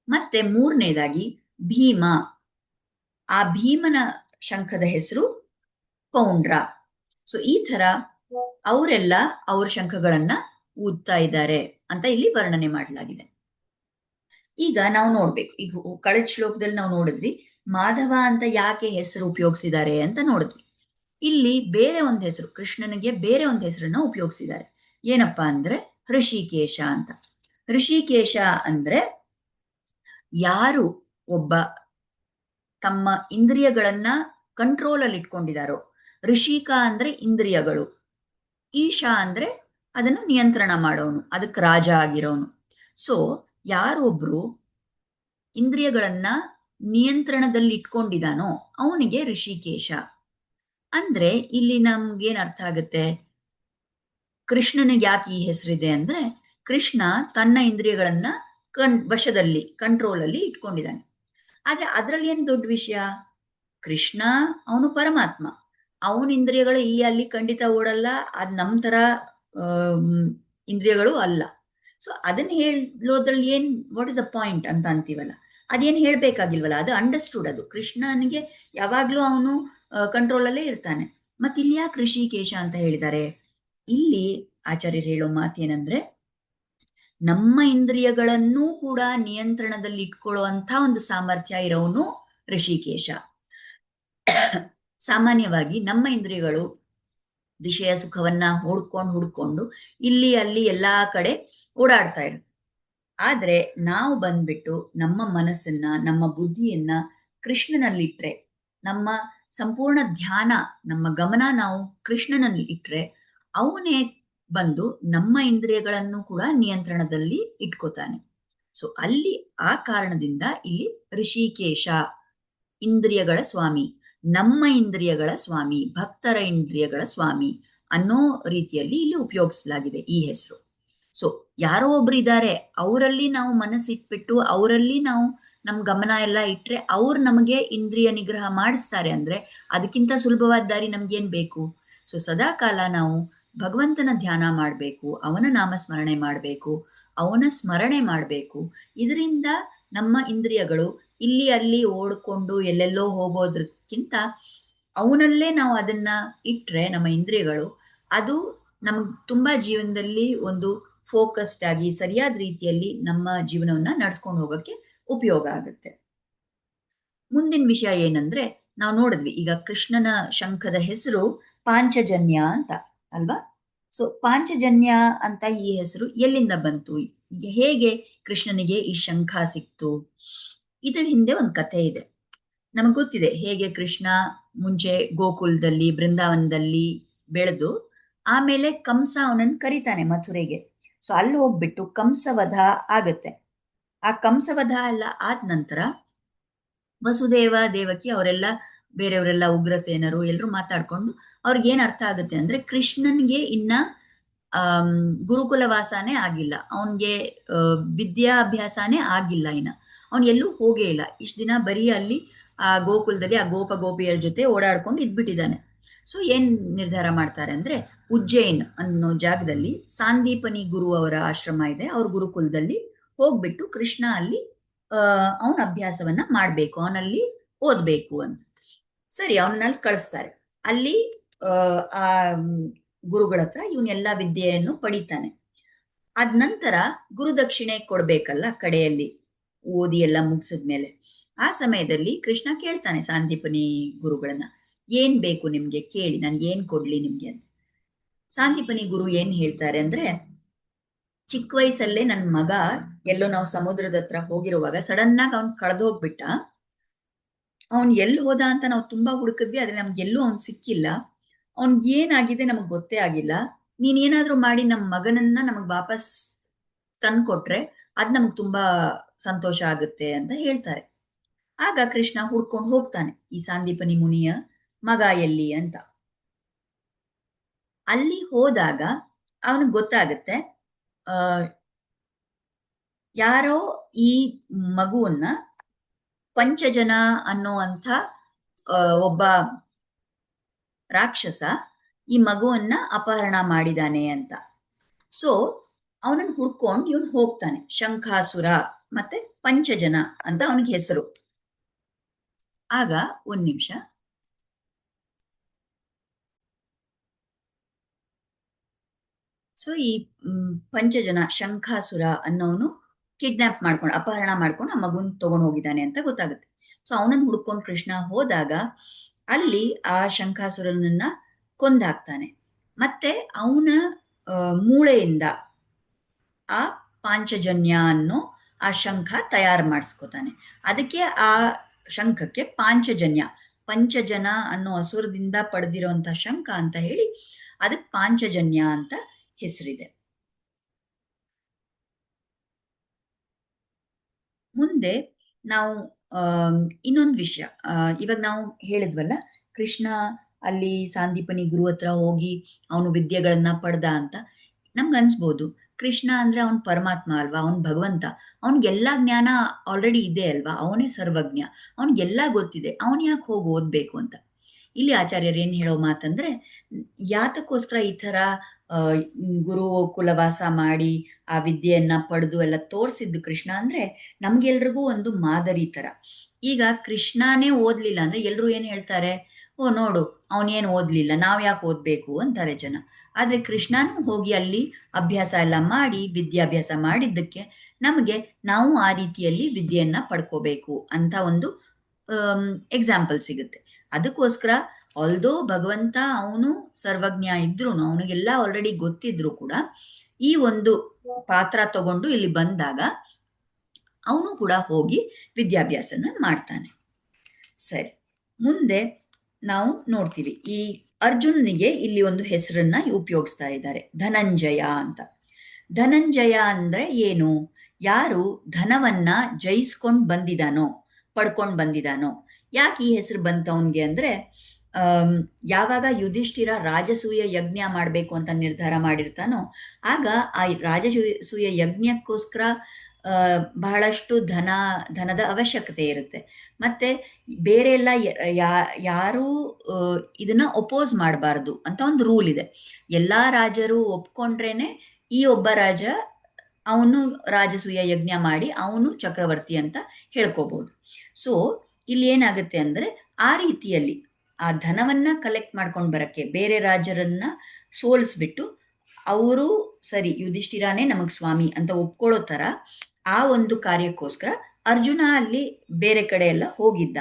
ಮತ್ತೆ ಮೂರನೇದಾಗಿ ಭೀಮ, ಆ ಭೀಮನ ಶಂಖದ ಹೆಸರು ಪೌಂಡ್ರ. ಸೊ ಈ ತರ ಅವರೆಲ್ಲ ಅವ್ರ ಶಂಖಗಳನ್ನ ಊದ್ತಾ ಇದ್ದಾರೆ ಅಂತ ಇಲ್ಲಿ ವರ್ಣನೆ ಮಾಡಲಾಗಿದೆ. ಈಗ ನಾವು ನೋಡ್ಬೇಕು, ಈಗ ಕಳೆದ ಶ್ಲೋಕದಲ್ಲಿ ನಾವು ನೋಡಿದ್ವಿ ಮಾಧವ ಅಂತ ಯಾಕೆ ಹೆಸರು ಉಪಯೋಗಿಸಿದ್ದಾರೆ ಅಂತ ನೋಡಿದ್ವಿ. ಇಲ್ಲಿ ಬೇರೆ ಒಂದು ಹೆಸರು, ಕೃಷ್ಣನಿಗೆ ಬೇರೆ ಒಂದು ಹೆಸರನ್ನ ಉಪಯೋಗಿಸಿದ್ದಾರೆ. ಏನಪ್ಪಾ ಅಂದ್ರೆ ಋಷಿಕೇಶ ಅಂತ. ಋಷಿಕೇಶ ಅಂದ್ರೆ ಯಾರು ಒಬ್ಬ ತಮ್ಮ ಇಂದ್ರಿಯಗಳನ್ನ ಕಂಟ್ರೋಲ್ ಅಲ್ಲಿ ಇಟ್ಕೊಂಡಿದಾರೋ. ಋಷಿಕ ಅಂದ್ರೆ ಇಂದ್ರಿಯಗಳು, ಈಶಾ ಅಂದ್ರೆ ಅದನ್ನು ನಿಯಂತ್ರಣ ಮಾಡೋನು, ಅದಕ್ಕೆ ರಾಜ ಆಗಿರೋನು. ಸೊ ಯಾರೊಬ್ರು ಇಂದ್ರಿಯಗಳನ್ನ ನಿಯಂತ್ರಣದಲ್ಲಿ ಇಟ್ಕೊಂಡಿದಾನೋ ಅವನಿಗೆ ಋಷಿಕೇಶ. ಅಂದ್ರೆ ಇಲ್ಲಿ ನಮ್ಗೇನ್ ಅರ್ಥ ಆಗುತ್ತೆ, ಕೃಷ್ಣನಿಗೆ ಯಾಕೆ ಈ ಹೆಸರಿದೆ ಅಂದ್ರೆ ಕೃಷ್ಣ ತನ್ನ ಇಂದ್ರಿಯಗಳನ್ನ ವಶದಲ್ಲಿ ಕಂಟ್ರೋಲ್ ಅಲ್ಲಿ ಇಟ್ಕೊಂಡಿದ್ದಾನೆ. ಆದ್ರೆ ಅದ್ರಲ್ಲಿ ಏನ್ ದೊಡ್ಡ ವಿಷಯ, ಕೃಷ್ಣ ಅವನು ಪರಮಾತ್ಮ, ಅವನ ಇಂದ್ರಿಯಗಳು ಇಲ್ಲಿ ಅಲ್ಲಿ ಖಂಡಿತ ಓಡಲ್ಲ, ಅದ್ ನಮ್ ತರ ಇಂದ್ರಿಯಗಳು ಅಲ್ಲ. ಸೊ ಅದನ್ನ ಹೇಳೋದ್ರಲ್ಲಿ ಏನ್, ವಾಟ್ ಇಸ್ ದ ಪಾಯಿಂಟ್ ಅಂತ ಅಂತೀವಲ್ಲ, ಅದೇನ್ ಹೇಳ್ಬೇಕಾಗಿಲ್ವಲ್ಲ, ಅದು ಅಂಡರ್ಸ್ಟುಡ್. ಅದು ಕೃಷ್ಣನಿಗೆ ಯಾವಾಗ್ಲೂ ಅವನು ಕಂಟ್ರೋಲ್ ಅಲ್ಲೇ ಇರ್ತಾನೆ. ಮತ್ತೆ ಇಲ್ಲಿ ಯಾಕೆ ಋಷಿಕೇಶ ಅಂತ ಹೇಳಿದ್ದಾರೆ? ಇಲ್ಲಿ ಆಚಾರ್ಯರು ಹೇಳೋ ಮಾತೇನಂದ್ರೆ, ನಮ್ಮ ಇಂದ್ರಿಯಗಳನ್ನೂ ಕೂಡ ನಿಯಂತ್ರಣದಲ್ಲಿ ಇಟ್ಕೊಳ್ಳುವಂತ ಒಂದು ಸಾಮರ್ಥ್ಯ ಇರೋನು ಋಷಿಕೇಶ. ಸಾಮಾನ್ಯವಾಗಿ ನಮ್ಮ ಇಂದ್ರಿಯಗಳು ವಿಷಯ ಸುಖವನ್ನ ಹುಡ್ಕೊಂಡು ಇಲ್ಲಿ ಅಲ್ಲಿ ಎಲ್ಲಾ ಕಡೆ ಓಡಾಡ್ತಾ ಇರುತ್ತೆ. ಆದ್ರೆ ನಾವು ಬಂದ್ಬಿಟ್ಟು ನಮ್ಮ ಮನಸ್ಸನ್ನ, ನಮ್ಮ ಬುದ್ಧಿಯನ್ನ ಕೃಷ್ಣನಲ್ಲಿಟ್ರೆ, ನಮ್ಮ ಸಂಪೂರ್ಣ ಧ್ಯಾನ, ನಮ್ಮ ಗಮನ ನಾವು ಕೃಷ್ಣನಲ್ಲಿ ಇಟ್ರೆ, ಅವನೇ ಬಂದು ನಮ್ಮ ಇಂದ್ರಿಯಗಳನ್ನು ಕೂಡ ನಿಯಂತ್ರಣದಲ್ಲಿ ಇಟ್ಕೋತಾನೆ. ಸೊ ಅಲ್ಲಿ ಆ ಕಾರಣದಿಂದ ಇಲ್ಲಿ ಋಷಿಕೇಶ, ಇಂದ್ರಿಯಗಳ ಸ್ವಾಮಿ, ನಮ್ಮ ಇಂದ್ರಿಯಗಳ ಸ್ವಾಮಿ, ಭಕ್ತರ ಇಂದ್ರಿಯಗಳ ಸ್ವಾಮಿ ಅನ್ನೋ ರೀತಿಯಲ್ಲಿ ಇಲ್ಲಿ ಉಪಯೋಗಿಸಲಾಗಿದೆ ಈ ಹೆಸರು. ಸೊ ಯಾರೋ ಒಬ್ರು ಇದ್ದಾರೆ, ಅವರಲ್ಲಿ ನಾವು ಮನಸ್ಸಿಟ್ಬಿಟ್ಟು ಅವರಲ್ಲಿ ನಾವು ನಮ್ ಗಮನ ಎಲ್ಲ ಇಟ್ರೆ ಅವ್ರು ನಮಗೆ ಇಂದ್ರಿಯ ನಿಗ್ರಹ ಮಾಡಿಸ್ತಾರೆ. ಅಂದ್ರೆ ಅದಕ್ಕಿಂತ ಸುಲಭವಾದ ದಾರಿ ನಮ್ಗೇನ್ ಬೇಕು? ಸೊ ಸದಾ ಕಾಲ ನಾವು ಭಗವಂತನ ಧ್ಯಾನ ಮಾಡಬೇಕು, ಅವನ ನಾಮಸ್ಮರಣೆ ಮಾಡಬೇಕು, ಅವನ ಸ್ಮರಣೆ ಮಾಡಬೇಕು. ಇದರಿಂದ ನಮ್ಮ ಇಂದ್ರಿಯಗಳು ಇಲ್ಲಿ ಅಲ್ಲಿ ಓಡ್ಕೊಂಡು ಎಲ್ಲೆಲ್ಲೋ ಹೋಗೋದಕ್ಕಿಂತ ಅವನಲ್ಲೇ ನಾವು ಅದನ್ನ ಇಟ್ರೆ, ನಮ್ಮ ಇಂದ್ರಿಯಗಳು, ಅದು ನಮ್ಗೆ ತುಂಬಾ ಜೀವನದಲ್ಲಿ ಒಂದು ಫೋಕಸ್ಡ್ ಆಗಿ ಸರಿಯಾದ ರೀತಿಯಲ್ಲಿ ನಮ್ಮ ಜೀವನವನ್ನ ನಡ್ಸ್ಕೊಂಡು ಹೋಗಕ್ಕೆ ಉಪಯೋಗ ಆಗುತ್ತೆ. ಮುಂದಿನ ವಿಷಯ ಏನಂದ್ರೆ, ನಾವು ನೋಡಿದ್ವಿ ಈಗ ಕೃಷ್ಣನ ಶಂಖದ ಹೆಸರು ಪಾಂಚಜನ್ಯ ಅಂತ ಅಲ್ವಾ? ಸೊ ಪಾಂಚಜನ್ಯ ಅಂತ ಈ ಹೆಸರು ಎಲ್ಲಿಂದ ಬಂತು? ಹೇಗೆ ಕೃಷ್ಣನಿಗೆ ಈ ಶಂಖ ಸಿಕ್ತು? ಇದರ ಹಿಂದೆ ಒಂದು ಕಥೆ ಇದೆ. ನಮಗೆ ಗೊತ್ತಿದೆ ಹೇಗೆ ಕೃಷ್ಣ ಮುಂಚೆ ಗೋಕುಲದಲ್ಲಿ ಬೃಂದಾವನದಲ್ಲಿ ಬೆಳೆದು ಆಮೇಲೆ ಕಂಸ ಅವನನ್ನು ಕರೀತಾನೆ ಮಥುರೆಗೆ. ಸೊ ಅಲ್ಲಿ ಹೋಗ್ಬಿಟ್ಟು ಕಂಸವಧ ಆಗತ್ತೆ. ಆ ಕಂಸವಧ ಎಲ್ಲ ಆದ ನಂತರ ವಸುದೇವ ದೇವಕಿ ಅವರೆಲ್ಲ ಬೇರೆಯವರೆಲ್ಲ ಉಗ್ರಸೇನರು ಎಲ್ಲರೂ ಮಾತಾಡ್ಕೊಂಡು ಅವ್ರಿಗೆ ಏನ್ ಅರ್ಥ ಆಗುತ್ತೆ ಅಂದ್ರೆ ಕೃಷ್ಣನ್ಗೆ ಇನ್ನ ಗುರುಕುಲ ವಾಸನೇ ಆಗಿಲ್ಲ, ಅವನ್ಗೆ ವಿದ್ಯಾಭ್ಯಾಸನೇ ಆಗಿಲ್ಲ, ಇನ್ನ ಅವ್ನು ಎಲ್ಲೂ ಹೋಗೇ ಇಲ್ಲ. ಇಷ್ಟು ದಿನ ಬರೀ ಅಲ್ಲಿ ಆ ಗೋಕುಲದಲ್ಲಿ ಆ ಗೋಪ ಗೋಪಿಯರ ಜೊತೆ ಓಡಾಡ್ಕೊಂಡು ಇದ್ಬಿಟ್ಟಿದ್ದಾನೆ. ಸೊ ಏನ್ ನಿರ್ಧಾರ ಮಾಡ್ತಾರೆ ಅಂದ್ರೆ ಉಜ್ಜೈನ್ ಅನ್ನೋ ಜಾಗದಲ್ಲಿ ಸಾಂದೀಪನಿ ಗುರು ಅವರ ಆಶ್ರಮ ಇದೆ, ಅವ್ರ ಗುರುಕುಲದಲ್ಲಿ ಹೋಗ್ಬಿಟ್ಟು ಕೃಷ್ಣ ಅಲ್ಲಿ ಅವನ ಅಭ್ಯಾಸವನ್ನ ಮಾಡ್ಬೇಕು, ಅವನಲ್ಲಿ ಓದ್ಬೇಕು ಅಂತ. ಸರಿ, ಅವನಲ್ಲಿ ಕಳಿಸ್ತಾರೆ. ಅಲ್ಲಿ ಆ ಗುರುಗಳ ಹತ್ರ ಇವನ್ನೆಲ್ಲ ವಿದ್ಯೆಯನ್ನು ಪಡಿತಾನೆ. ಅದ್ ನಂತರ ಗುರುದಕ್ಷಿಣೆ ಕೊಡ್ಬೇಕಲ್ಲ ಕಡೆಯಲ್ಲಿ, ಓದಿ ಎಲ್ಲ ಮುಗಿಸಿದ್ಮೇಲೆ. ಆ ಸಮಯದಲ್ಲಿ ಕೃಷ್ಣ ಕೇಳ್ತಾನೆ ಸಾಂದೀಪನಿ ಗುರುಗಳನ್ನ, ಏನ್ ಬೇಕು ನಿಮ್ಗೆ ಕೇಳಿ, ನಾನು ಏನ್ ಕೊಡ್ಲಿ ನಿಮ್ಗೆ ಅಂತ. ಸಾಂದೀಪನಿ ಗುರು ಏನ್ ಹೇಳ್ತಾರೆ ಅಂದ್ರೆ, ಚಿಕ್ಕ ವಯಸ್ಸಲ್ಲೇ ನನ್ನ ಮಗ ಎಲ್ಲೋ ನಾವು ಸಮುದ್ರದ ಹತ್ರ ಹೋಗಿರುವಾಗ ಸಡನ್ ಆಗಿ ಅವ್ನ್ ಕಳೆದು ಹೋಗ್ಬಿಟ್ಟ. ಅವ್ನ್ ಎಲ್ಲಿ ಹೋದ ಅಂತ ನಾವು ತುಂಬಾ ಹುಡುಕಿದ್ವಿ, ಆದ್ರೆ ನಮ್ಗೆಲ್ಲೂ ಅವ್ನ್ ಸಿಕ್ಕಿಲ್ಲ. ಅವ್ನ್ಗೆ ಏನಾಗಿದೆ ನಮಗ್ ಗೊತ್ತೇ ಆಗಿಲ್ಲ. ನೀನ್ ಏನಾದ್ರೂ ಮಾಡಿ ನಮ್ಮ ಮಗನನ್ನ ನಮಗ್ ವಾಪಸ್ ತಂದ್ಕೊಟ್ರೆ ಅದ್ ನಮಗ್ ತುಂಬಾ ಸಂತೋಷ ಆಗುತ್ತೆ ಅಂತ ಹೇಳ್ತಾರೆ. ಆಗ ಕೃಷ್ಣ ಹುಡ್ಕೊಂಡು ಹೋಗ್ತಾನೆ ಈ ಸಾಂದೀಪನಿ ಮುನಿಯ ಮಗ ಎಲ್ಲಿ ಅಂತ. ಅಲ್ಲಿ ಹೋದಾಗ ಅವನಿಗೆ ಗೊತ್ತಾಗುತ್ತೆ ಯಾರೋ ಈ ಮಗುವನ್ನ ಪಂಚಜನ ಅನ್ನುವಂಥ ಒಬ್ಬ ರಾಕ್ಷಸ ಈ ಮಗುವನ್ನ ಅಪಹರಣ ಮಾಡಿದಾನೆ ಅಂತ. ಸೊ ಅವನನ್ನು ಹುಡ್ಕೊಂಡು ಇವನು ಹೋಗ್ತಾನೆ. ಶಂಖಾಸುರ ಮತ್ತೆ ಪಂಚಜನ ಅಂತ ಅವನಿಗೆ ಹೆಸರು. ಆಗ ಒಂದ್ ನಿಮಿಷ, ಸೊ ಈ ಪಂಚಜನ ಶಂಖಾಸುರ ಅನ್ನೋನು ಕಿಡ್ನಾಪ್ ಮಾಡ್ಕೊಂಡು ಅಪಹರಣ ಮಾಡ್ಕೊಂಡು ಆ ಮಗುನ್ ತಗೊಂಡು ಹೋಗಿದ್ದಾನೆ ಅಂತ ಗೊತ್ತಾಗುತ್ತೆ. ಸೊ ಅವನನ್ನು ಹುಡ್ಕೊಂಡು ಕೃಷ್ಣ ಹೋದಾಗ ಅಲ್ಲಿ ಆ ಶಂಖಾಸುರನನ್ನ ಕೊಂದಾಕ್ತಾನೆ. ಮತ್ತೆ ಅವನ ಮೂಳೆಯಿಂದ ಆ ಪಾಂಚಜನ್ಯ ಅನ್ನೋ ಆ ಶಂಖ ತಯಾರು ಮಾಡಿಸ್ಕೋತಾನೆ. ಅದಕ್ಕೆ ಆ ಶಂಖಕ್ಕೆ ಪಾಂಚಜನ್ಯ, ಪಂಚಜನ ಅನ್ನೋ ಅಸುರದಿಂದ ಪಡೆದಿರುವಂತ ಶಂಖ ಅಂತ ಹೇಳಿ ಅದಕ್ಕೆ ಪಾಂಚಜನ್ಯ ಅಂತ ಹೆಸರಿದೆ. ಮುಂದೆ ನಾವು ಇನ್ನೊಂದು ವಿಷಯ, ಇವಾಗ ನಾವು ಹೇಳಿದ್ವಲ್ಲ ಕೃಷ್ಣ ಅಲ್ಲಿ ಸಾಂದೀಪನಿ ಗುರು ಹತ್ರ ಹೋಗಿ ಅವನು ವಿದ್ಯೆಗಳನ್ನ ಪಡೆದ ಅಂತ. ನಮ್ಗೆ ಅನ್ಸ್ಬೋದು ಕೃಷ್ಣ ಅಂದ್ರೆ ಅವನ್ ಪರಮಾತ್ಮ ಅಲ್ವಾ, ಅವನ್ ಭಗವಂತ, ಅವನ್ಗೆಲ್ಲಾ ಜ್ಞಾನ ಆಲ್ರೆಡಿ ಇದೆ ಅಲ್ವಾ, ಅವನೇ ಸರ್ವಜ್ಞ, ಅವನ್ಗೆಲ್ಲಾ ಗೊತ್ತಿದೆ, ಅವನ್ ಯಾಕೆ ಹೋಗಿ ಓದ್ಬೇಕು ಅಂತ. ಇಲ್ಲಿ ಆಚಾರ್ಯರು ಏನ್ ಹೇಳೋ ಮಾತಂದ್ರೆ, ಯಾತಕ್ಕೋಸ್ಕರ ಈ ತರ ಗುರುಕುಲವಾಸ ಮಾಡಿ ಆ ವಿದ್ಯೆಯನ್ನ ಪಡೆದು ಎಲ್ಲ ತೋರಿಸಿದ್ದು ಕೃಷ್ಣ ಅಂದ್ರೆ ನಮ್ಗೆಲ್ರಿಗೂ ಒಂದು ಮಾದರಿ ತರ. ಈಗ ಕೃಷ್ಣನೇ ಓದ್ಲಿಲ್ಲ ಅಂದ್ರೆ ಎಲ್ರು ಏನ್ ಹೇಳ್ತಾರೆ, ಓ ನೋಡು ಅವನೇನು ಓದ್ಲಿಲ್ಲ, ನಾವ್ ಯಾಕೆ ಓದ್ಬೇಕು ಅಂತಾರೆ ಜನ. ಆದ್ರೆ ಕೃಷ್ಣನೂ ಹೋಗಿ ಅಲ್ಲಿ ಅಭ್ಯಾಸ ಎಲ್ಲ ಮಾಡಿ ವಿದ್ಯಾಭ್ಯಾಸ ಮಾಡಿದ್ದಕ್ಕೆ ನಮಗೆ ನಾವು ಆ ರೀತಿಯಲ್ಲಿ ವಿದ್ಯೆಯನ್ನ ಪಡ್ಕೋಬೇಕು ಅಂತ ಒಂದು ಎಕ್ಸಾಂಪಲ್ ಸಿಗುತ್ತೆ. ಅದಕ್ಕೋಸ್ಕರ ಆಲ್ದೋ ಭಗವಂತ ಅವನು ಸರ್ವಜ್ಞ ಇದ್ರು, ಅವನಿಗೆಲ್ಲ ಆಲ್ರೆಡಿ ಗೊತ್ತಿದ್ರು ಕೂಡ ಈ ಒಂದು ಪಾತ್ರ ತಗೊಂಡು ಇಲ್ಲಿ ಬಂದಾಗ ಅವನು ಕೂಡ ಹೋಗಿ ವಿದ್ಯಾಭ್ಯಾಸನ ಮಾಡ್ತಾನೆ. ಸರಿ, ಮುಂದೆ ನಾವು ನೋಡ್ತೀವಿ ಈ ಅರ್ಜುನನಿಗೆ ಇಲ್ಲಿ ಒಂದು ಹೆಸರನ್ನ ಉಪಯೋಗಿಸ್ತಾ ಇದ್ದಾರೆ, ಧನಂಜಯ ಅಂತ. ಧನಂಜಯ ಅಂದ್ರೆ ಏನು? ಯಾರು ಧನವನ್ನ ಜಯಿಸ್ಕೊಂಡ್ ಬಂದಿದಾನೋ, ಪಡ್ಕೊಂಡ್ ಬಂದಿದಾನೋ. ಯಾಕೆ ಈ ಹೆಸರು ಬಂತ ಅವನ್ಗೆ ಅಂದ್ರೆ, ಯಾವಾಗ ಯುಧಿಷ್ಠಿರ ರಾಜಸೂಯ ಯಜ್ಞ ಮಾಡ್ಬೇಕು ಅಂತ ನಿರ್ಧಾರ ಮಾಡಿರ್ತಾನೋ ಆಗ ಆ ರಾಜಸೂಯ ಯಜ್ಞಕ್ಕೋಸ್ಕರ ಬಹಳಷ್ಟು ಧನದ ಅವಶ್ಯಕತೆ ಇರುತ್ತೆ. ಮತ್ತೆ ಬೇರೆ ಎಲ್ಲ ಯಾರೂ ಇದನ್ನ ಒಪೋಸ್ ಮಾಡಬಾರ್ದು ಅಂತ ಒಂದು ರೂಲ್ ಇದೆ. ಎಲ್ಲಾ ರಾಜರು ಒಪ್ಕೊಂಡ್ರೇನೆ ಈ ಒಬ್ಬ ರಾಜ ಅವನು ರಾಜಸೂಯ ಯಜ್ಞ ಮಾಡಿ ಅವನು ಚಕ್ರವರ್ತಿ ಅಂತ ಹೇಳ್ಕೋಬಹುದು. ಸೊ ಇಲ್ಲಿ ಏನಾಗುತ್ತೆ ಅಂದ್ರೆ ಆ ರೀತಿಯಲ್ಲಿ ಆ ಧನವನ್ನ ಕಲೆಕ್ಟ್ ಮಾಡ್ಕೊಂಡು ಬರಕ್ಕೆ ಬೇರೆ ರಾಜರನ್ನ ಸೋಲಿಸ್ಬಿಟ್ಟು ಅವರು ಸರಿ ಯುಧಿಷ್ಠಿರಾನೇ ನಮಗ್ ಸ್ವಾಮಿ ಅಂತ ಒಪ್ಕೊಳ್ಳೋ ತರ ಆ ಒಂದು ಕಾರ್ಯಕ್ಕೋಸ್ಕರ ಅರ್ಜುನ ಅಲ್ಲಿ ಬೇರೆ ಕಡೆ ಎಲ್ಲ ಹೋಗಿದ್ದ.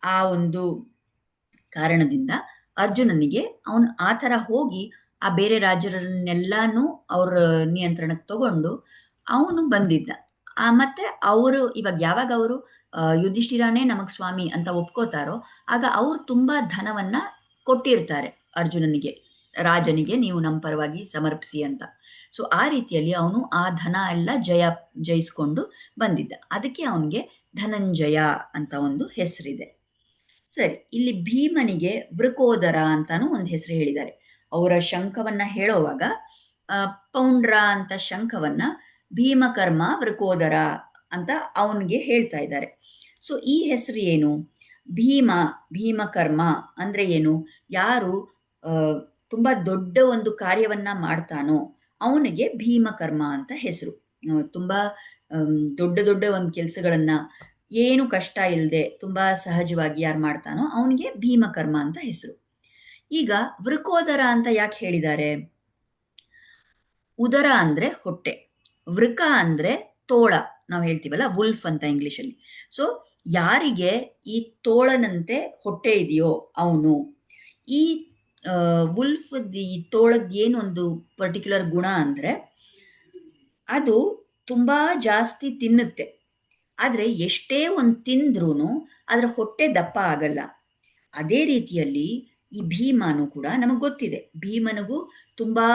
ಆ ಒಂದು ಕಾರಣದಿಂದ ಅರ್ಜುನನಿಗೆ ಅವನು ಆ ತರ ಹೋಗಿ ಆ ಬೇರೆ ರಾಜರನ್ನೆಲ್ಲಾನು ಅವ್ರ ನಿಯಂತ್ರಣಕ್ಕೆ ತಗೊಂಡು ಅವನು ಬಂದಿದ್ದ. ಮತ್ತೆ ಅವರು ಇವಾಗ ಯಾವಾಗ ಅವರು ಯುಧಿಷ್ಠಿರನೇ ನಮಗ್ ಸ್ವಾಮಿ ಅಂತ ಒಪ್ಕೋತಾರೋ, ಆಗ ಅವ್ರು ತುಂಬಾ ಧನವನ್ನ ಕೊಟ್ಟಿರ್ತಾರೆ ಅರ್ಜುನನಿಗೆ, ರಾಜನಿಗೆ, ನೀವು ನಮ್ಮ ಪರವಾಗಿ ಸಮರ್ಪಿಸಿ ಅಂತ. ಸೊ ಆ ರೀತಿಯಲ್ಲಿ ಅವನು ಆ ಧನ ಎಲ್ಲ ಜಯಿಸ್ಕೊಂಡು ಬಂದಿದ್ದ. ಅದಕ್ಕೆ ಅವನಿಗೆ ಧನಂಜಯ ಅಂತ ಒಂದು ಹೆಸರಿದೆ. ಸರಿ, ಇಲ್ಲಿ ಭೀಮನಿಗೆ ವೃಕೋದರ ಅಂತಾನು ಒಂದು ಹೆಸರು ಹೇಳಿದ್ದಾರೆ. ಅವರ ಶಂಖವನ್ನ ಹೇಳುವಾಗ ಪೌಂಡ್ರ ಅಂತ ಶಂಖವನ್ನ ಭೀಮಕರ್ಮ ವೃಕೋದರ ಅಂತ ಅವನಿಗೆ ಹೇಳ್ತಾ ಇದ್ದಾರೆ. ಸೊ ಈ ಹೆಸರು ಏನು? ಭೀಮಕರ್ಮ ಅಂದ್ರೆ ಏನು? ಯಾರು ತುಂಬಾ ದೊಡ್ಡ ಒಂದು ಕಾರ್ಯವನ್ನ ಮಾಡ್ತಾನೋ ಅವನಿಗೆ ಭೀಮಕರ್ಮ ಅಂತ ಹೆಸರು. ತುಂಬಾ ದೊಡ್ಡ ದೊಡ್ಡ ಒಂದು ಕೆಲಸಗಳನ್ನ ಏನು ಕಷ್ಟ ಇಲ್ಲದೆ ತುಂಬಾ ಸಹಜವಾಗಿ ಯಾರು ಮಾಡ್ತಾನೋ ಅವನಿಗೆ ಭೀಮಕರ್ಮ ಅಂತ ಹೆಸರು. ಈಗ ವೃಕೋದರ ಅಂತ ಯಾಕೆ ಹೇಳಿದ್ದಾರೆ? ಉದರ ಅಂದ್ರೆ ಹೊಟ್ಟೆ, ವೃಕ ಅಂದ್ರೆ ತೋಳ, ನಾವು ಹೇಳ್ತೀವಲ್ಲ ವುಲ್ಫ್ ಅಂತ ಇಂಗ್ಲಿಷಲ್ಲಿ. ಸೊ ಯಾರಿಗೆ ಈ ತೋಳನಂತೆ ಹೊಟ್ಟೆ ಇದೆಯೋ ಅವನು, ಈ ವುಲ್ಫ್ ಈ ತೋಳದ ಏನೊಂದು ಪರ್ಟಿಕ್ಯುಲರ್ ಗುಣ ಅಂದ್ರೆ ಅದು ತುಂಬಾ ಜಾಸ್ತಿ ತಿನ್ನುತ್ತೆ. ಆದ್ರೆ ಎಷ್ಟೇ ಒಂದು ತಿಂದ್ರೂ ಅದರ ಹೊಟ್ಟೆ ದಪ್ಪ ಆಗಲ್ಲ. ಅದೇ ರೀತಿಯಲ್ಲಿ ಈ ಭೀಮನು ಕೂಡ ನಮಗೆ ಗೊತ್ತಿದೆ, ಭೀಮನಿಗೂ ತುಂಬಾ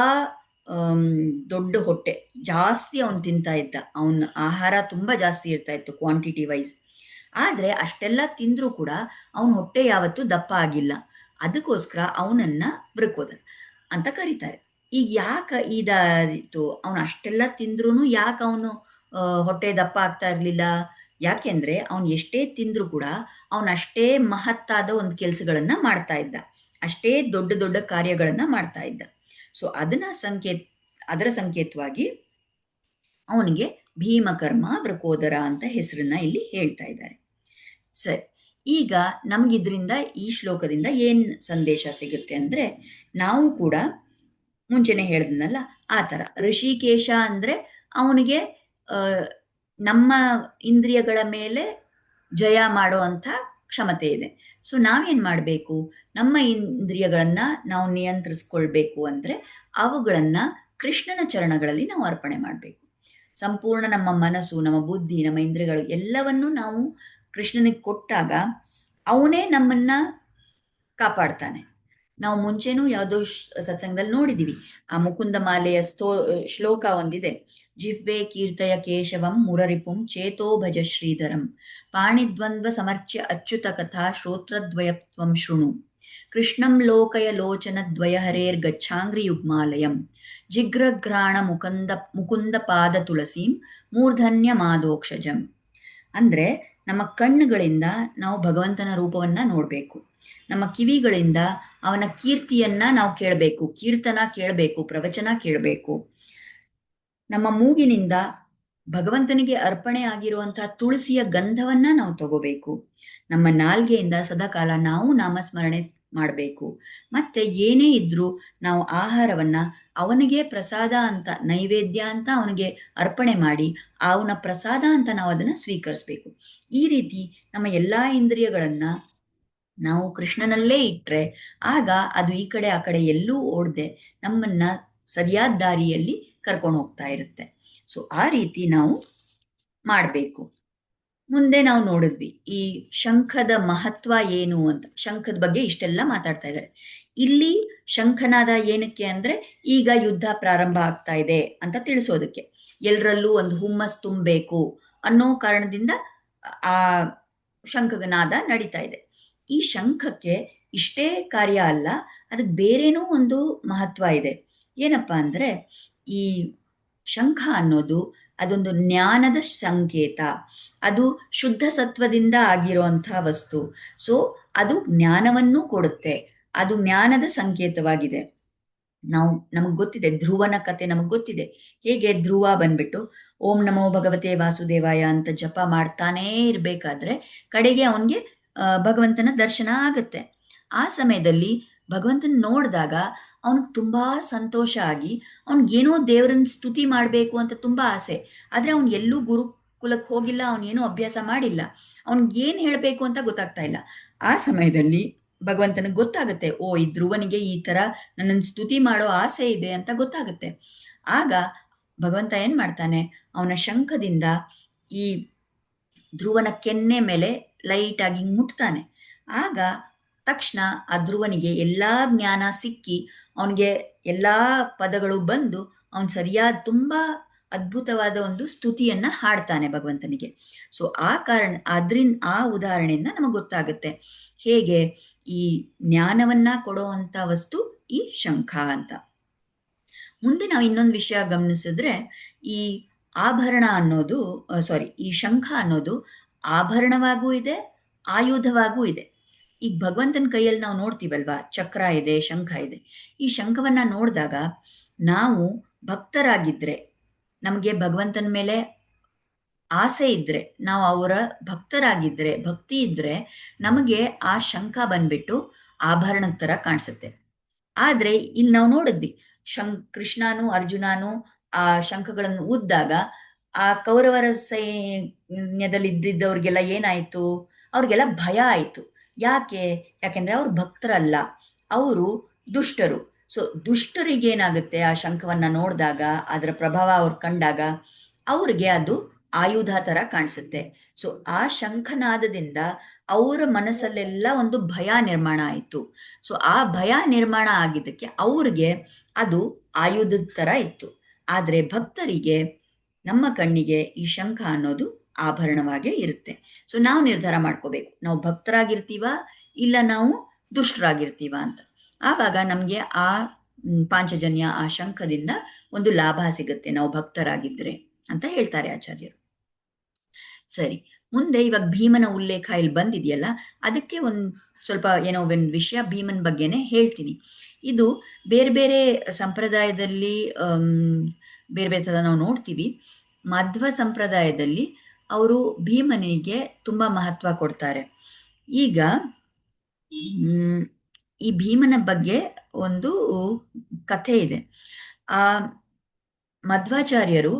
ದೊಡ್ಡ ಹೊಟ್ಟೆ, ಜಾಸ್ತಿ ಅವನು ತಿಂತಾ ಇದ್ದ, ಅವನ ಆಹಾರ ತುಂಬಾ ಜಾಸ್ತಿ ಇರ್ತಾ ಇತ್ತು ಕ್ವಾಂಟಿಟಿ ವೈಸ್. ಆದ್ರೆ ಅಷ್ಟೆಲ್ಲ ತಿಂದ್ರೂ ಕೂಡ ಅವನ ಹೊಟ್ಟೆ ಯಾವತ್ತೂ ದಪ್ಪ ಆಗಿಲ್ಲ. ಅದಕ್ಕೋಸ್ಕರ ಅವನನ್ನ ವೃಕೋದರ ಅಂತ ಕರೀತಾರೆ. ಈಗ ಯಾಕೆ ಇದಾಯಿತು? ಅವನು ಅಷ್ಟೆಲ್ಲ ತಿಂದ್ರೂ ಯಾಕೆ ಅವನು ಹೊಟ್ಟೆ ದಪ್ಪ ಆಗ್ತಾ ಇರಲಿಲ್ಲ? ಯಾಕೆಂದ್ರೆ ಅವನು ಎಷ್ಟೇ ತಿಂದ್ರೂ ಕೂಡ ಅವನು ಅಷ್ಟೇ ಮಹತ್ತಾದ ಒಂದು ಕೆಲಸಗಳನ್ನ ಮಾಡ್ತಾ ಇದ್ದ, ಅಷ್ಟೇ ದೊಡ್ಡ ದೊಡ್ಡ ಕಾರ್ಯಗಳನ್ನ ಮಾಡ್ತಾ ಇದ್ದ. ಸೊ ಅದರ ಸಂಕೇತವಾಗಿ ಅವನಿಗೆ ಭೀಮಕರ್ಮ ವೃಕೋದರ ಅಂತ ಹೆಸರನ್ನ ಇಲ್ಲಿ ಹೇಳ್ತಾ ಇದ್ದಾರೆ. ಸರಿ, ಈಗ ನಮ್ಗಿದ್ರಿಂದ ಈ ಶ್ಲೋಕದಿಂದ ಏನ್ ಸಂದೇಶ ಸಿಗುತ್ತೆ ಅಂದ್ರೆ, ನಾವು ಕೂಡ ಮುಂಚೆನೆ ಹೇಳಿದ್ನಲ್ಲ ಆ ಥರ ಋಷಿಕೇಶ ಅಂದ್ರೆ ಅವನಿಗೆ ನಮ್ಮ ಇಂದ್ರಿಯಗಳ ಮೇಲೆ ಜಯ ಮಾಡೋ ಅಂಥ ಕ್ಷಮತೆ ಇದೆ. ಸೊ ನಾವೇನ್ ಮಾಡಬೇಕು? ನಮ್ಮ ಇಂದ್ರಿಯಗಳನ್ನ ನಾವು ನಿಯಂತ್ರಿಸ್ಕೊಳ್ಬೇಕು ಅಂದ್ರೆ ಅವುಗಳನ್ನ ಕೃಷ್ಣನ ಚರಣಗಳಲ್ಲಿ ನಾವು ಅರ್ಪಣೆ ಮಾಡಬೇಕು. ಸಂಪೂರ್ಣ ನಮ್ಮ ಮನಸ್ಸು, ನಮ್ಮ ಬುದ್ಧಿ, ನಮ್ಮ ಇಂದ್ರಿಯಗಳು ಎಲ್ಲವನ್ನೂ ನಾವು ಕೃಷ್ಣನಿಗೆ ಕೊಟ್ಟಾಗ ಅವನೇ ನಮ್ಮನ್ನ ಕಾಪಾಡ್ತಾನೆ. ನಾವು ಮುಂಚೆನೂ ಯಾವುದೋ ಸತ್ಸಂಗದಲ್ಲಿ ನೋಡಿದೀವಿ, ಆ ಮುಕುಂದ ಮಾಲೆಯ ಶ್ಲೋಕ ಒಂದಿದೆ, ಜಿಹ್ವೆ ಕೀರ್ತಯ ಕೇಶವಂ ಮುರರಿಪುಂ ಚೇತೋ ಭಜ ಶ್ರೀಧರಂ ಪಾಣಿದ್ವಂದ್ವ ಸಮರ್ಚ್ಯ ಅಚ್ಯುತ ಕಥಾ ಶ್ರೋತ್ರದ್ವಯತ್ವಂ ಶೃಣು ಕೃಷ್ಣಂ ಲೋಕಯ ಲೋಚನ ದ್ವಯ ಹರೇರ್ ಗಚ್ಛಾಂಗ್ರಿ ಯುಗ್ಮಾಲಯಂ ಜಿಗ್ರಘ್ರಾಣ ಮುಕುಂದ ಪಾದ ತುಳಸೀಂ ಮೂರ್ಧನ್ಯ ಮಾದೋಕ್ಷಜಂ. ಅಂದ್ರೆ ನಮ್ಮ ಕಣ್ಣುಗಳಿಂದ ನಾವು ಭಗವಂತನ ರೂಪವನ್ನ ನೋಡಬೇಕು, ನಮ್ಮ ಕಿವಿಗಳಿಂದ ಅವನ ಕೀರ್ತಿಯನ್ನ ನಾವು ಕೇಳಬೇಕು, ಕೀರ್ತನ ಕೇಳಬೇಕು, ಪ್ರವಚನ ಕೇಳಬೇಕು, ನಮ್ಮ ಮೂಗಿನಿಂದ ಭಗವಂತನಿಗೆ ಅರ್ಪಣೆ ಆಗಿರುವಂತಹ ತುಳಸಿಯ ಗಂಧವನ್ನ ನಾವು ತಗೋಬೇಕು, ನಮ್ಮ ನಾಲ್ಗೆಯಿಂದ ಸದಾಕಾಲ ನಾವು ನಾಮಸ್ಮರಣೆ ಮಾಡಬೇಕು. ಮತ್ತೆ ಏನೇ ಇದ್ರೂ ನಾವು ಆಹಾರವನ್ನ ಅವನಿಗೆ ಪ್ರಸಾದ ಅಂತ, ನೈವೇದ್ಯ ಅಂತ ಅವನಿಗೆ ಅರ್ಪಣೆ ಮಾಡಿ ಅವನ ಪ್ರಸಾದ ಅಂತ ನಾವು ಅದನ್ನ ಸ್ವೀಕರಿಸ್ಬೇಕು. ಈ ರೀತಿ ನಮ್ಮ ಎಲ್ಲಾ ಇಂದ್ರಿಯಗಳನ್ನ ನಾವು ಕೃಷ್ಣನಲ್ಲೇ ಇಟ್ರೆ ಆಗ ಅದು ಈ ಕಡೆ ಆ ಕಡೆ ಎಲ್ಲೂ ಓಡದೆ ನಮ್ಮನ್ನ ಸರಿಯಾದ ದಾರಿಯಲ್ಲಿ ಕರ್ಕೊಂಡು ಹೋಗ್ತಾ ಇರುತ್ತೆ. ಸೊ ಆ ರೀತಿ ನಾವು ಮಾಡಬೇಕು. ಮುಂದೆ ನಾವು ನೋಡಿದ್ವಿ ಈ ಶಂಖದ ಮಹತ್ವ ಏನು ಅಂತ. ಶಂಖದ ಬಗ್ಗೆ ಇಷ್ಟೆಲ್ಲ ಮಾತಾಡ್ತಾ ಇದ್ದಾರೆ. ಇಲ್ಲಿ ಶಂಖನಾದ ಏನಕ್ಕೆ ಅಂದ್ರೆ ಈಗ ಯುದ್ಧ ಪ್ರಾರಂಭ ಆಗ್ತಾ ಇದೆ ಅಂತ ತಿಳಿಸೋದಕ್ಕೆ, ಎಲ್ಲರಲ್ಲೂ ಒಂದು ಹುಮ್ಮಸ್ ತುಂಬಬೇಕು ಅನ್ನೋ ಕಾರಣದಿಂದ ಆ ಶಂಖನಾದ ನಡೀತಾ ಇದೆ. ಈ ಶಂಖಕ್ಕೆ ಇಷ್ಟೇ ಕಾರ್ಯ ಅಲ್ಲ, ಅದಕ್ಕೆ ಬೇರೇನೂ ಒಂದು ಮಹತ್ವ ಇದೆ. ಏನಪ್ಪಾ ಅಂದ್ರೆ ಈ ಶಂಖ ಅನ್ನೋದು ಅದೊಂದು ಜ್ಞಾನದ ಸಂಕೇತ, ಅದು ಶುದ್ಧ ಸತ್ವದಿಂದ ಆಗಿರುವಂಥ ವಸ್ತು. ಸೊ ಅದು ಜ್ಞಾನವನ್ನು ಕೊಡುತ್ತೆ, ಅದು ಜ್ಞಾನದ ಸಂಕೇತವಾಗಿದೆ. ನಮಗ್ ಗೊತ್ತಿದೆ, ಧ್ರುವನ ಕತೆ ನಮಗ್ ಗೊತ್ತಿದೆ. ಹೇಗೆ ಧ್ರುವ ಬಂದ್ಬಿಟ್ಟು ಓಂ ನಮೋ ಭಗವತೆ ವಾಸುದೇವಾಯ ಅಂತ ಜಪ ಮಾಡ್ತಾನೇ ಇರ್ಬೇಕಾದ್ರೆ ಕಡೆಗೆ ಅವನ್ಗೆ ಭಗವಂತನ ದರ್ಶನ ಆಗುತ್ತೆ. ಆ ಸಮಯದಲ್ಲಿ ಭಗವಂತನ ನೋಡಿದಾಗ ಅವನಿಗೆ ತುಂಬಾ ಸಂತೋಷ ಆಗಿ ಅವನಿಗೇನೋ ದೇವರನ್ನ ಸ್ತುತಿ ಮಾಡಬೇಕು ಅಂತ ತುಂಬಾ ಆಸೆ. ಆದ್ರೆ ಅವನು ಎಲ್ಲೂ ಗುರುಕುಲಕ್ಕೆ ಹೋಗಿಲ್ಲ, ಅವನೇನೋ ಅಭ್ಯಾಸ ಮಾಡಿಲ್ಲ, ಅವನಿಗೆ ಏನು ಹೇಳಬೇಕು ಅಂತ ಗೊತ್ತಾಗ್ತಾ ಇಲ್ಲ. ಆ ಸಮಯದಲ್ಲಿ ಭಗವಂತನಿಗೆ ಗೊತ್ತಾಗುತ್ತೆ, ಓ ಈ ಧ್ರುವನಿಗೆ ಈ ತರ ನನ್ನನ್ನು ಸ್ತುತಿ ಮಾಡೋ ಆಸೆ ಇದೆ ಅಂತ ಗೊತ್ತಾಗುತ್ತೆ. ಆಗ ಭಗವಂತ ಏನ್ ಮಾಡ್ತಾನೆ, ಅವನ ಶಂಖದಿಂದ ಈ ಧ್ರುವನ ಕೆನ್ನೆ ಮೇಲೆ ಲೈಟಾಗಿ ಹಿಂಗೆ ಮುಟ್ತಾನೆ. ಆಗ ತಕ್ಷಣ ಆ ಧ್ರುವನಿಗೆ ಎಲ್ಲ ಜ್ಞಾನ ಸಿಕ್ಕಿ ಅವನಿಗೆ ಎಲ್ಲ ಪದಗಳು ಬಂದು ಅವನು ಸರಿಯಾದ ತುಂಬ ಅದ್ಭುತವಾದ ಒಂದು ಸ್ತುತಿಯನ್ನು ಹಾಡ್ತಾನೆ ಭಗವಂತನಿಗೆ. ಸೊ ಆ ಕಾರಣ ಅದರಿಂದ ಆ ಉದಾಹರಣೆಯಿಂದ ನಮಗೆ ಗೊತ್ತಾಗುತ್ತೆ ಹೇಗೆ ಈ ಜ್ಞಾನವನ್ನ ಕೊಡುವಂಥ ವಸ್ತು ಈ ಶಂಖ ಅಂತ. ಮುಂದೆ ನಾವು ಇನ್ನೊಂದು ವಿಷಯ ಗಮನಿಸಿದ್ರೆ ಈ ಆಭರಣ ಅನ್ನೋದು ಈ ಶಂಖ ಅನ್ನೋದು ಆಭರಣವಾಗೂ ಇದೆ, ಆಯುಧವಾಗೂ ಇದೆ. ಈಗ ಭಗವಂತನ ಕೈಯಲ್ಲಿ ನಾವು ನೋಡ್ತೀವಲ್ವಾ, ಚಕ್ರ ಇದೆ, ಶಂಖ ಇದೆ. ಈ ಶಂಖವನ್ನ ನೋಡಿದಾಗ ನಾವು ಭಕ್ತರಾಗಿದ್ರೆ, ನಮಗೆ ಭಗವಂತನ ಮೇಲೆ ಆಸೆ ಇದ್ರೆ, ನಾವು ಅವರ ಭಕ್ತರಾಗಿದ್ರೆ, ಭಕ್ತಿ ಇದ್ರೆ ನಮಗೆ ಆ ಶಂಖ ಬಂದ್ಬಿಟ್ಟು ಆಭರಣದ ಥರ ಕಾಣಿಸುತ್ತೆ. ಆದರೆ ಇಲ್ಲಿ ನಾವು ನೋಡಿದ್ವಿ ಕೃಷ್ಣನು ಅರ್ಜುನನು ಆ ಶಂಖಗಳನ್ನು ಊದ್ದಾಗ ಆ ಕೌರವರ ಸೈನ್ಯದಲ್ಲಿ ಇದ್ದಿದ್ದವ್ರಿಗೆಲ್ಲ ಏನಾಯಿತು? ಅವ್ರಿಗೆಲ್ಲ ಭಯ ಆಯಿತು. ಯಾಕೆಂದ್ರೆ ಅವ್ರು ಭಕ್ತರಲ್ಲ, ಅವರು ದುಷ್ಟರು. ಸೊ ದುಷ್ಟರಿಗೇನಾಗುತ್ತೆ, ಆ ಶಂಖವನ್ನ ನೋಡಿದಾಗ, ಅದರ ಪ್ರಭಾವ ಅವ್ರು ಕಂಡಾಗ ಅವ್ರಿಗೆ ಅದು ಆಯುಧ ಥರ ಕಾಣಿಸುತ್ತೆ. ಸೊ ಆ ಶಂಖನಾದದಿಂದ ಅವರ ಮನಸ್ಸಲ್ಲೆಲ್ಲ ಒಂದು ಭಯ ನಿರ್ಮಾಣ ಆಯಿತು. ಸೊ ಆ ಭಯ ನಿರ್ಮಾಣ ಆಗಿದ್ದಕ್ಕೆ ಅವ್ರಿಗೆ ಅದು ಆಯುಧದ ಥರ ಇತ್ತು. ಆದರೆ ಭಕ್ತರಿಗೆ, ನಮ್ಮ ಕಣ್ಣಿಗೆ ಈ ಶಂಖ ಅನ್ನೋದು ಆಭರಣವಾಗೇ ಇರುತ್ತೆ. ಸೊ ನಾವು ನಿರ್ಧಾರ ಮಾಡ್ಕೋಬೇಕು, ನಾವು ಭಕ್ತರಾಗಿರ್ತೀವ ಇಲ್ಲ ನಾವು ದುಷ್ಟರಾಗಿರ್ತೀವ ಅಂತ. ಆವಾಗ ನಮಗೆ ಆ ಪಾಂಚಜನ್ಯ, ಆ ಶಂಖದಿಂದ ಒಂದು ಲಾಭ ಸಿಗುತ್ತೆ ನಾವು ಭಕ್ತರಾಗಿದ್ರೆ ಅಂತ ಹೇಳ್ತಾರೆ ಆಚಾರ್ಯರು. ಸರಿ, ಮುಂದೆ ಇವಾಗ ಭೀಮನ ಉಲ್ಲೇಖ ಇಲ್ಲಿ ಬಂದಿದೆಯಲ್ಲ, ಅದಕ್ಕೆ ಒಂದು ಸ್ವಲ್ಪ ಏನೋ ಒಂದು ವಿಷಯ ಭೀಮನ ಬಗ್ಗೆನೇ ಹೇಳ್ತೀನಿ. ಇದು ಬೇರೆ ಬೇರೆ ಸಂಪ್ರದಾಯದಲ್ಲಿ ಬೇರೆ ಬೇರೆ ಥರ ನಾವು ನೋಡ್ತೀವಿ. ಮಧ್ವ ಸಂಪ್ರದಾಯದಲ್ಲಿ ಅವರು ಭೀಮನಿಗೆ ತುಂಬ ಮಹತ್ವ ಕೊಡ್ತಾರೆ. ಈಗ ಈ ಭೀಮನ ಬಗ್ಗೆ ಒಂದು ಕಥೆ ಇದೆ. ಆ ಮಧ್ವಾಚಾರ್ಯರು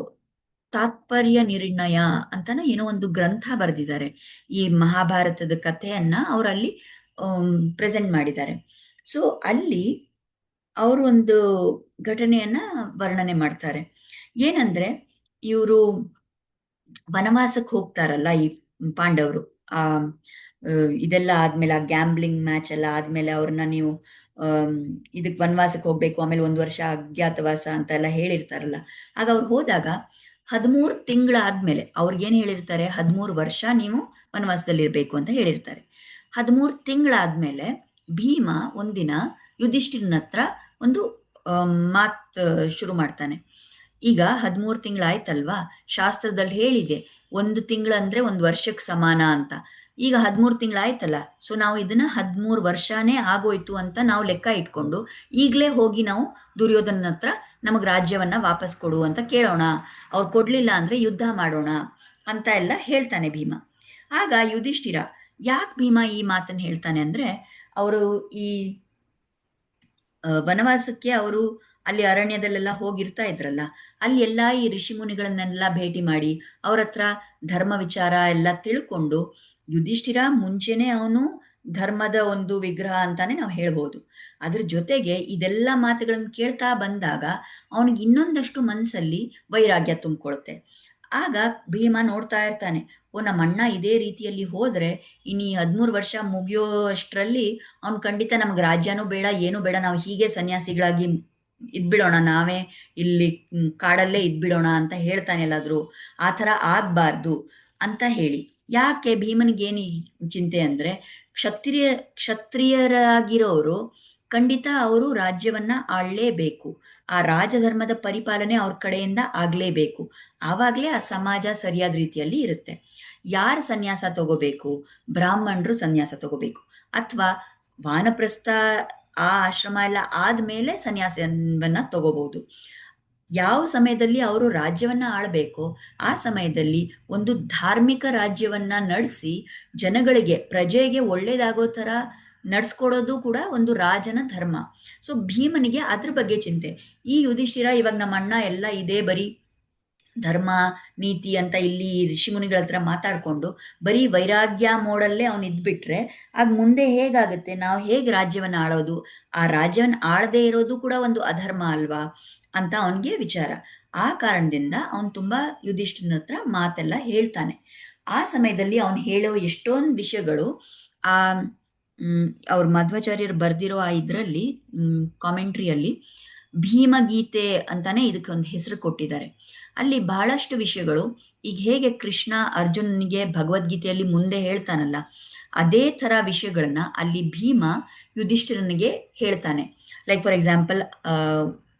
ತಾತ್ಪರ್ಯ ನಿರ್ಣಯ ಅಂತಾನೆ ಏನೋ ಒಂದು ಗ್ರಂಥ ಬರೆದಿದ್ದಾರೆ. ಈ ಮಹಾಭಾರತದ ಕಥೆಯನ್ನ ಅವರಲ್ಲಿ ಪ್ರೆಸೆಂಟ್ ಮಾಡಿದ್ದಾರೆ. ಸೊ ಅಲ್ಲಿ ಅವರು ಒಂದು ಘಟನೆಯನ್ನ ವರ್ಣನೆ ಮಾಡ್ತಾರೆ. ಏನಂದ್ರೆ, ಇವರು ವನವಾಸಕ್ಕೆ ಹೋಗ್ತಾರಲ್ಲ ಈ ಪಾಂಡವರು, ಇದೆಲ್ಲ ಆದ್ಮೇಲೆ, ಆ ಗ್ಯಾಂಬ್ಲಿಂಗ್ ಮ್ಯಾಚ್ ಎಲ್ಲ ಆದ್ಮೇಲೆ ಅವ್ರನ್ನ ನೀವು ಇದಕ್ಕೆ ವನವಾಸಕ್ಕೆ ಹೋಗ್ಬೇಕು, ಆಮೇಲೆ 1 ವರ್ಷ ಅಜ್ಞಾತವಾಸ ಅಂತ ಎಲ್ಲ ಹೇಳಿರ್ತಾರಲ್ಲ. ಆಗ ಅವ್ರು ಹೋದಾಗ 13 ತಿಂಗಳಾದ್ಮೇಲೆ ಅವ್ರಿಗೇನು ಹೇಳಿರ್ತಾರೆ, 13 ವರ್ಷ ನೀವು ವನವಾಸದಲ್ಲಿರ್ಬೇಕು ಅಂತ ಹೇಳಿರ್ತಾರೆ. 13 ತಿಂಗಳಾದ್ಮೇಲೆ ಭೀಮ ಒಂದಿನ ಯುಧಿಷ್ಠಿರನ ಹತ್ರ ಒಂದು ಮಾತು ಶುರು ಮಾಡ್ತಾನೆ. ಈಗ 13 ತಿಂಗಳಾಯ್ತಲ್ವಾ, ಶಾಸ್ತ್ರದಲ್ಲಿ ಹೇಳಿದೆ 1 ತಿಂಗಳಂದ್ರೆ 1 ವರ್ಷಕ್ಕೆ ಸಮಾನ ಅಂತ. ಈಗ 13 ತಿಂಗಳಾಯ್ತಲ್ಲ, ಸೊ ನಾವು ಇದನ್ನ 13 ವರ್ಷನೇ ಆಗೋಯ್ತು ಅಂತ ನಾವು ಲೆಕ್ಕ ಇಟ್ಕೊಂಡು ಈಗಲೇ ಹೋಗಿ ನಾವು ದುರ್ಯೋಧನನ ಹತ್ರ ನಮಗೆ ರಾಜ್ಯವನ್ನ ವಾಪಸ್ ಕೊಡು ಅಂತ ಕೇಳೋಣ, ಅವ್ರು ಕೊಡ್ಲಿಲ್ಲ ಅಂದ್ರೆ ಯುದ್ಧ ಮಾಡೋಣ ಅಂತ ಎಲ್ಲ ಹೇಳ್ತಾನೆ ಭೀಮ. ಆಗ ಯುಧಿಷ್ಠಿರ, ಯಾಕೆ ಭೀಮ ಈ ಮಾತನ್ನು ಹೇಳ್ತಾನೆ ಅಂದ್ರೆ, ಅವರು ಈ ವನವಾಸಕ್ಕೆ ಅವರು ಅಲ್ಲಿ ಅರಣ್ಯದಲ್ಲೆಲ್ಲ ಹೋಗಿರ್ತಾ ಇದ್ರಲ್ಲ, ಅಲ್ಲಿ ಎಲ್ಲ ಈ ಋಷಿ ಮುನಿಗಳನ್ನೆಲ್ಲ ಭೇಟಿ ಮಾಡಿ ಅವ್ರ ಹತ್ರ ಧರ್ಮ ವಿಚಾರ ಎಲ್ಲ ತಿಳ್ಕೊಂಡು, ಯುಧಿಷ್ಠಿರ ಮುಂಚೆನೆ ಅವನು ಧರ್ಮದ ಒಂದು ವಿಗ್ರಹ ಅಂತಾನೆ ನಾವು ಹೇಳ್ಬೋದು. ಅದ್ರ ಜೊತೆಗೆ ಇದೆಲ್ಲ ಮಾತುಗಳನ್ನು ಕೇಳ್ತಾ ಬಂದಾಗ ಅವನಿಗೆ ಇನ್ನೊಂದಷ್ಟು ಮನಸ್ಸಲ್ಲಿ ವೈರಾಗ್ಯ ತುಂಬಿಕೊಳ್ಳುತ್ತೆ. ಆಗ ಭೀಮ ನೋಡ್ತಾ ಇರ್ತಾನೆ, ನಮ್ಮ ಅಣ್ಣ ಇದೇ ರೀತಿಯಲ್ಲಿ ಹೋದ್ರೆ ಇನ್ನು 13 ವರ್ಷ ಮುಗಿಯೋ ಅಷ್ಟರಲ್ಲಿ ಅವ್ನು ಖಂಡಿತ ನಮ್ಗೆ ರಾಜ್ಯನೂ ಬೇಡ, ಏನೂ ಬೇಡ, ನಾವು ಹೀಗೆ ಸನ್ಯಾಸಿಗಳಾಗಿ ಇದ್ಬಿಡೋಣ, ನಾವೇ ಇಲ್ಲಿ ಕಾಡಲ್ಲೇ ಇದ್ಬಿಡೋಣ ಅಂತ ಹೇಳ್ತಾನೆ. ಎಲ್ಲಾದ್ರೂ ಆ ಥರ ಆಗ್ಬಾರ್ದು ಅಂತ ಹೇಳಿ. ಯಾಕೆ ಭೀಮನಿಗೇನು ಚಿಂತೆ ಅಂದ್ರೆ, ಕ್ಷತ್ರಿಯರಾಗಿರೋರು ಖಂಡಿತ ಅವರು ರಾಜ್ಯವನ್ನ ಆಳ್ಲೇಬೇಕು, ಆ ರಾಜಧರ್ಮದ ಪರಿಪಾಲನೆ ಅವ್ರ ಕಡೆಯಿಂದ ಆಗ್ಲೇಬೇಕು, ಆವಾಗಲೇ ಆ ಸಮಾಜ ಸರಿಯಾದ ರೀತಿಯಲ್ಲಿ ಇರುತ್ತೆ. ಯಾರು ಸನ್ಯಾಸ ತಗೋಬೇಕು? ಬ್ರಾಹ್ಮಣರು ಸನ್ಯಾಸ ತಗೋಬೇಕು, ಅಥವಾ ವಾನಪ್ರಸ್ಥ ಆ ಆಶ್ರಮ ಎಲ್ಲ ಆದ್ಮೇಲೆ ಸನ್ಯಾಸವನ್ನ ತಗೋಬಹುದು. ಯಾವ ಸಮಯದಲ್ಲಿ ಅವರು ರಾಜ್ಯವನ್ನ ಆಳ್ಬೇಕು, ಆ ಸಮಯದಲ್ಲಿ ಒಂದು ಧಾರ್ಮಿಕ ರಾಜ್ಯವನ್ನ ನಡೆಸಿ ಜನಗಳಿಗೆ, ಪ್ರಜೆಗೆ ಒಳ್ಳೇದಾಗೋ ಥರ ನಡ್ಸ್ಕೊಡೋದು ಕೂಡ ಒಂದು ರಾಜನ ಧರ್ಮ. ಸೊ ಭೀಮನಿಗೆ ಅದ್ರ ಬಗ್ಗೆ ಚಿಂತೆ. ಈ ಯುಧಿಷ್ಠಿರ, ಇವಾಗ ನಮ್ಮ ಅಣ್ಣ ಎಲ್ಲ ಇದೇ ಬರೀ ಧರ್ಮ ನೀತಿ ಅಂತ ಇಲ್ಲಿ ಋಷಿಮುನಿಗಳ ಹತ್ರ ಮಾತಾಡ್ಕೊಂಡು ಬರೀ ವೈರಾಗ್ಯ ಮೋಡಲ್ಲೇ ಅವನು ಇದ್ಬಿಟ್ರೆ ಆಗ ಮುಂದೆ ಹೇಗಾಗುತ್ತೆ, ನಾವು ಹೇಗೆ ರಾಜ್ಯವನ್ನು ಆಳೋದು? ಆ ರಾಜ್ಯವನ್ನು ಆಳದೇ ಇರೋದು ಕೂಡ ಒಂದು ಅಧರ್ಮ ಅಲ್ವಾ? ಅಂತ ಅವನಿಗೆ ವಿಚಾರ. ಆ ಕಾರಣದಿಂದ ಅವನು ತುಂಬಾ ಯುಧಿಷ್ಠಿರನ ಹತ್ರ ಮಾತೆಲ್ಲ ಹೇಳ್ತಾನೆ. ಆ ಸಮಯದಲ್ಲಿ ಅವನು ಹೇಳೋ ಎಷ್ಟೊಂದು ವಿಷಯಗಳು ಆ ಅವ್ರ ಮಧ್ವಾಚಾರ್ಯರು ಬರ್ದಿರೋ ಆ ಇದರಲ್ಲಿ ಕಾಮೆಂಟ್ರಿಯಲ್ಲಿ ಭೀಮಗೀತೆ ಅಂತಾನೆ ಇದಕ್ಕೆ ಒಂದು ಹೆಸರು ಕೊಟ್ಟಿದ್ದಾರೆ. ಅಲ್ಲಿ ಬಹಳಷ್ಟು ವಿಷಯಗಳು ಈಗ ಹೇಗೆ ಕೃಷ್ಣ ಅರ್ಜುನನಿಗೆ ಭಗವದ್ಗೀತೆಯಲ್ಲಿ ಮುಂದೆ ಹೇಳ್ತಾನಲ್ಲ, ಅದೇ ಥರ ವಿಷಯಗಳನ್ನ ಅಲ್ಲಿ ಭೀಮ ಯುಧಿಷ್ಠಿರನಿಗೆ ಹೇಳ್ತಾನೆ. ಲೈಕ್ ಫಾರ್ ಎಕ್ಸಾಂಪಲ್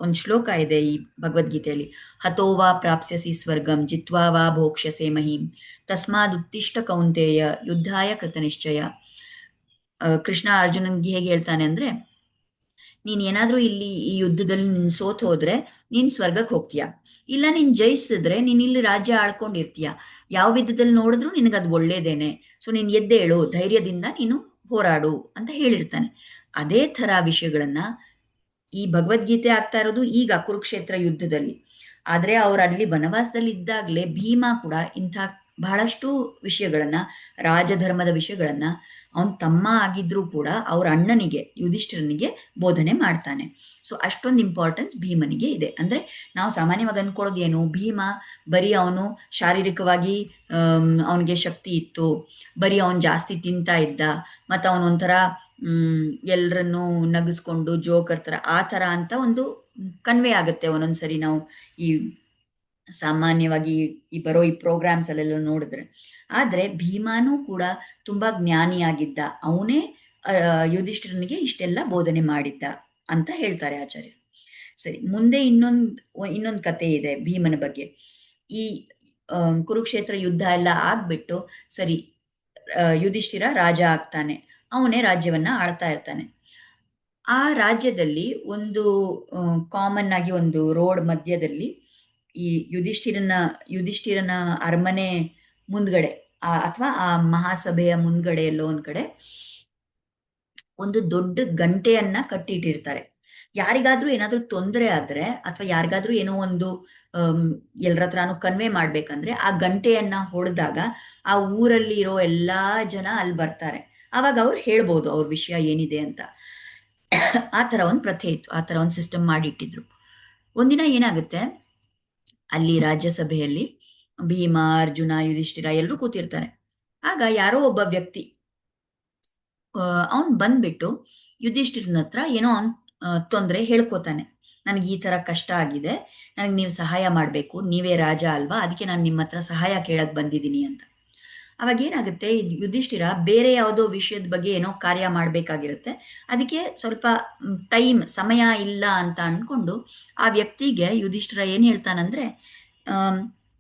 ಒಂದು ಶ್ಲೋಕ ಇದೆ ಈ ಭಗವದ್ಗೀತೆಯಲ್ಲಿ, ಹತೋವಾ ಪ್ರಾಪ್ಸ್ಯಸಿ ಸ್ವರ್ಗಂ ಜಿತ್ವಾ ವಾ ಭೋಕ್ಷ್ಯಸೆ ಮಹೀಂ ತಸ್ಮಾದುತ್ತಿಷ್ಠ ಕೌಂತೆಯ ಯುದ್ಧಾಯ ಕೃತನಿಶ್ಚಯ. ಕೃಷ್ಣ ಅರ್ಜುನನ್ಗೆ ಹೇಗೆ ಹೇಳ್ತಾನೆ ಅಂದ್ರೆ, ನೀನ್ ಏನಾದ್ರೂ ಇಲ್ಲಿ ಈ ಯುದ್ಧದಲ್ಲಿ ನೀನ್ ಸೋತ್ ಹೋದ್ರೆ ನೀನ್ ಸ್ವರ್ಗಕ್ಕೆ ಹೋಗ್ತೀಯ, ಇಲ್ಲ ನೀನ್ ಜಯಿಸಿದ್ರೆ ನೀನ್ ಇಲ್ಲಿ ರಾಜ್ಯ ಆಳ್ಕೊಂಡಿರ್ತೀಯ. ಯಾವ ವಿಧದಲ್ಲಿ ನೋಡಿದ್ರು ನಿನಗದು ಒಳ್ಳೇದೇನೆ. ಸೊ ನೀನ್ ಎದ್ದೇಳು, ಧೈರ್ಯದಿಂದ ನೀನು ಹೋರಾಡು ಅಂತ ಹೇಳಿರ್ತಾನೆ. ಅದೇ ಥರ ವಿಷಯಗಳನ್ನ ಈ ಭಗವದ್ಗೀತೆ ಆಗ್ತಾ ಇರೋದು ಈಗ ಕುರುಕ್ಷೇತ್ರ ಯುದ್ಧದಲ್ಲಿ. ಆದ್ರೆ ಅವ್ರು ಅಲ್ಲಿ ವನವಾಸದಲ್ಲಿ ಇದ್ದಾಗಲೇ ಭೀಮ ಕೂಡ ಇಂಥ ಬಹಳಷ್ಟು ವಿಷಯಗಳನ್ನ, ರಾಜಧರ್ಮದ ವಿಷಯಗಳನ್ನ ಅವನ್ ತಮ್ಮ ಆಗಿದ್ರೂ ಕೂಡ ಅವ್ರ ಅಣ್ಣನಿಗೆ ಯುಧಿಷ್ಠಿರನಿಗೆ ಬೋಧನೆ ಮಾಡ್ತಾನೆ. ಸೊ ಅಷ್ಟೊಂದು ಇಂಪಾರ್ಟೆನ್ಸ್ ಭೀಮನಿಗೆ ಇದೆ. ಅಂದ್ರೆ ನಾವು ಸಾಮಾನ್ಯವಾಗಿ ಅನ್ಕೊಳ್ಳೋದು ಏನು, ಭೀಮ ಬರೀ ಅವನು ಶಾರೀರಿಕವಾಗಿ ಅವನಿಗೆ ಶಕ್ತಿ ಇತ್ತು, ಬರೀ ಅವನು ಜಾಸ್ತಿ ತಿಂತಾ ಇದ್ದ, ಮತ್ತು ಅವನೊಂಥರ ಎಲ್ಲರನ್ನೂ ನಗಿಸ್ಕೊಂಡು ಜೋಕರ್ ಥರ ಆ ಥರ ಅಂತ ಒಂದು ಕನ್ವೆ ಆಗುತ್ತೆ ಒಂದೊಂದ್ಸರಿ ನಾವು ಈ ಸಾಮಾನ್ಯವಾಗಿ ಈ ಬರೋ ಈ ಪ್ರೋಗ್ರಾಮ್ಸ್ ಅಲ್ಲೆಲ್ಲ ನೋಡಿದ್ರೆ. ಆದ್ರೆ ಭೀಮಾನೂ ಕೂಡ ತುಂಬಾ ಜ್ಞಾನಿಯಾಗಿದ್ದ, ಅವನೇ ಯುಧಿಷ್ಠಿರನಿಗೆ ಇಷ್ಟೆಲ್ಲ ಬೋಧನೆ ಮಾಡಿದ್ದ ಅಂತ ಹೇಳ್ತಾರೆ ಆಚಾರ್ಯರು. ಸರಿ, ಮುಂದೆ ಇನ್ನೊಂದು ಕತೆ ಇದೆ ಭೀಮನ ಬಗ್ಗೆ. ಈ ಕುರುಕ್ಷೇತ್ರ ಯುದ್ಧ ಎಲ್ಲ ಆಗ್ಬಿಟ್ಟು ಸರಿ ಯುಧಿಷ್ಠಿರ ರಾಜ ಆಗ್ತಾನೆ, ಅವನೇ ರಾಜ್ಯವನ್ನ ಆಳ್ತಾ ಇರ್ತಾನೆ. ಆ ರಾಜ್ಯದಲ್ಲಿ ಒಂದು ಕಾಮನ್ ಆಗಿ ಒಂದು ರೋಡ್ ಮಧ್ಯದಲ್ಲಿ ಈ ಯುಧಿಷ್ಠಿರನ ಅರಮನೆ ಮುಂದ್ಗಡೆ ಅಥವಾ ಆ ಮಹಾಸಭೆಯ ಮುಂದ್ಗಡೆ ಎಲ್ಲೋ ಒಂದ್ ಕಡೆ ಒಂದು ದೊಡ್ಡ ಗಂಟೆಯನ್ನ ಕಟ್ಟಿಟ್ಟಿರ್ತಾರೆ. ಯಾರಿಗಾದ್ರೂ ಏನಾದ್ರೂ ತೊಂದರೆ ಆದ್ರೆ ಅಥವಾ ಯಾರಿಗಾದ್ರೂ ಏನೋ ಒಂದು ಎಲ್ಲರ ಹತ್ರನೂ ಕನ್ವೆ ಮಾಡ್ಬೇಕಂದ್ರೆ ಆ ಗಂಟೆಯನ್ನ ಹೊಡೆದಾಗ ಆ ಊರಲ್ಲಿ ಇರೋ ಎಲ್ಲಾ ಜನ ಅಲ್ಲಿ ಬರ್ತಾರೆ. ಆವಾಗ ಅವ್ರು ಹೇಳ್ಬೋದು ಅವ್ರ ವಿಷಯ ಏನಿದೆ ಅಂತ. ಆ ಥರ ಒಂದು ಪ್ರಥೆ ಇತ್ತು, ಆ ಥರ ಒಂದು ಸಿಸ್ಟಮ್ ಮಾಡಿಟ್ಟಿದ್ರು. ಒಂದಿನ ಏನಾಗುತ್ತೆ, ಅಲ್ಲಿ ರಾಜ್ಯಸಭೆಯಲ್ಲಿ ಭೀಮ, ಅರ್ಜುನ, ಯುಧಿಷ್ಠಿರ ಎಲ್ಲರೂ ಕೂತಿರ್ತಾರೆ. ಆಗ ಯಾರೋ ಒಬ್ಬ ವ್ಯಕ್ತಿ ಅವನ್ ಬಂದ್ಬಿಟ್ಟು ಯುಧಿಷ್ಠಿರನ ಹತ್ರ ಏನೋ ಅವನ್ ತೊಂದರೆ ಹೇಳ್ಕೊತಾನೆ. ನನಗೆ ಈ ತರ ಕಷ್ಟ ಆಗಿದೆ, ನನಗೆ ನೀವು ಸಹಾಯ ಮಾಡಬೇಕು, ನೀವೇ ರಾಜ ಅಲ್ವಾ, ಅದಕ್ಕೆ ನಾನು ನಿಮ್ಮ ಹತ್ರ ಸಹಾಯ ಕೇಳಕ್ ಬಂದಿದ್ದೀನಿ ಅಂತ. ಅವಾಗ ಏನಾಗುತ್ತೆ, ಯುಧಿಷ್ಠಿರ ಬೇರೆ ಯಾವುದೋ ವಿಷಯದ ಬಗ್ಗೆ ಏನೋ ಕಾರ್ಯ ಮಾಡಬೇಕಾಗಿರುತ್ತೆ, ಅದಕ್ಕೆ ಸ್ವಲ್ಪ ಸಮಯ ಇಲ್ಲ ಅಂತ ಅನ್ಕೊಂಡು ಆ ವ್ಯಕ್ತಿಗೆ ಯುಧಿಷ್ಠಿರ ಏನ್ ಹೇಳ್ತಾನಂದ್ರೆ,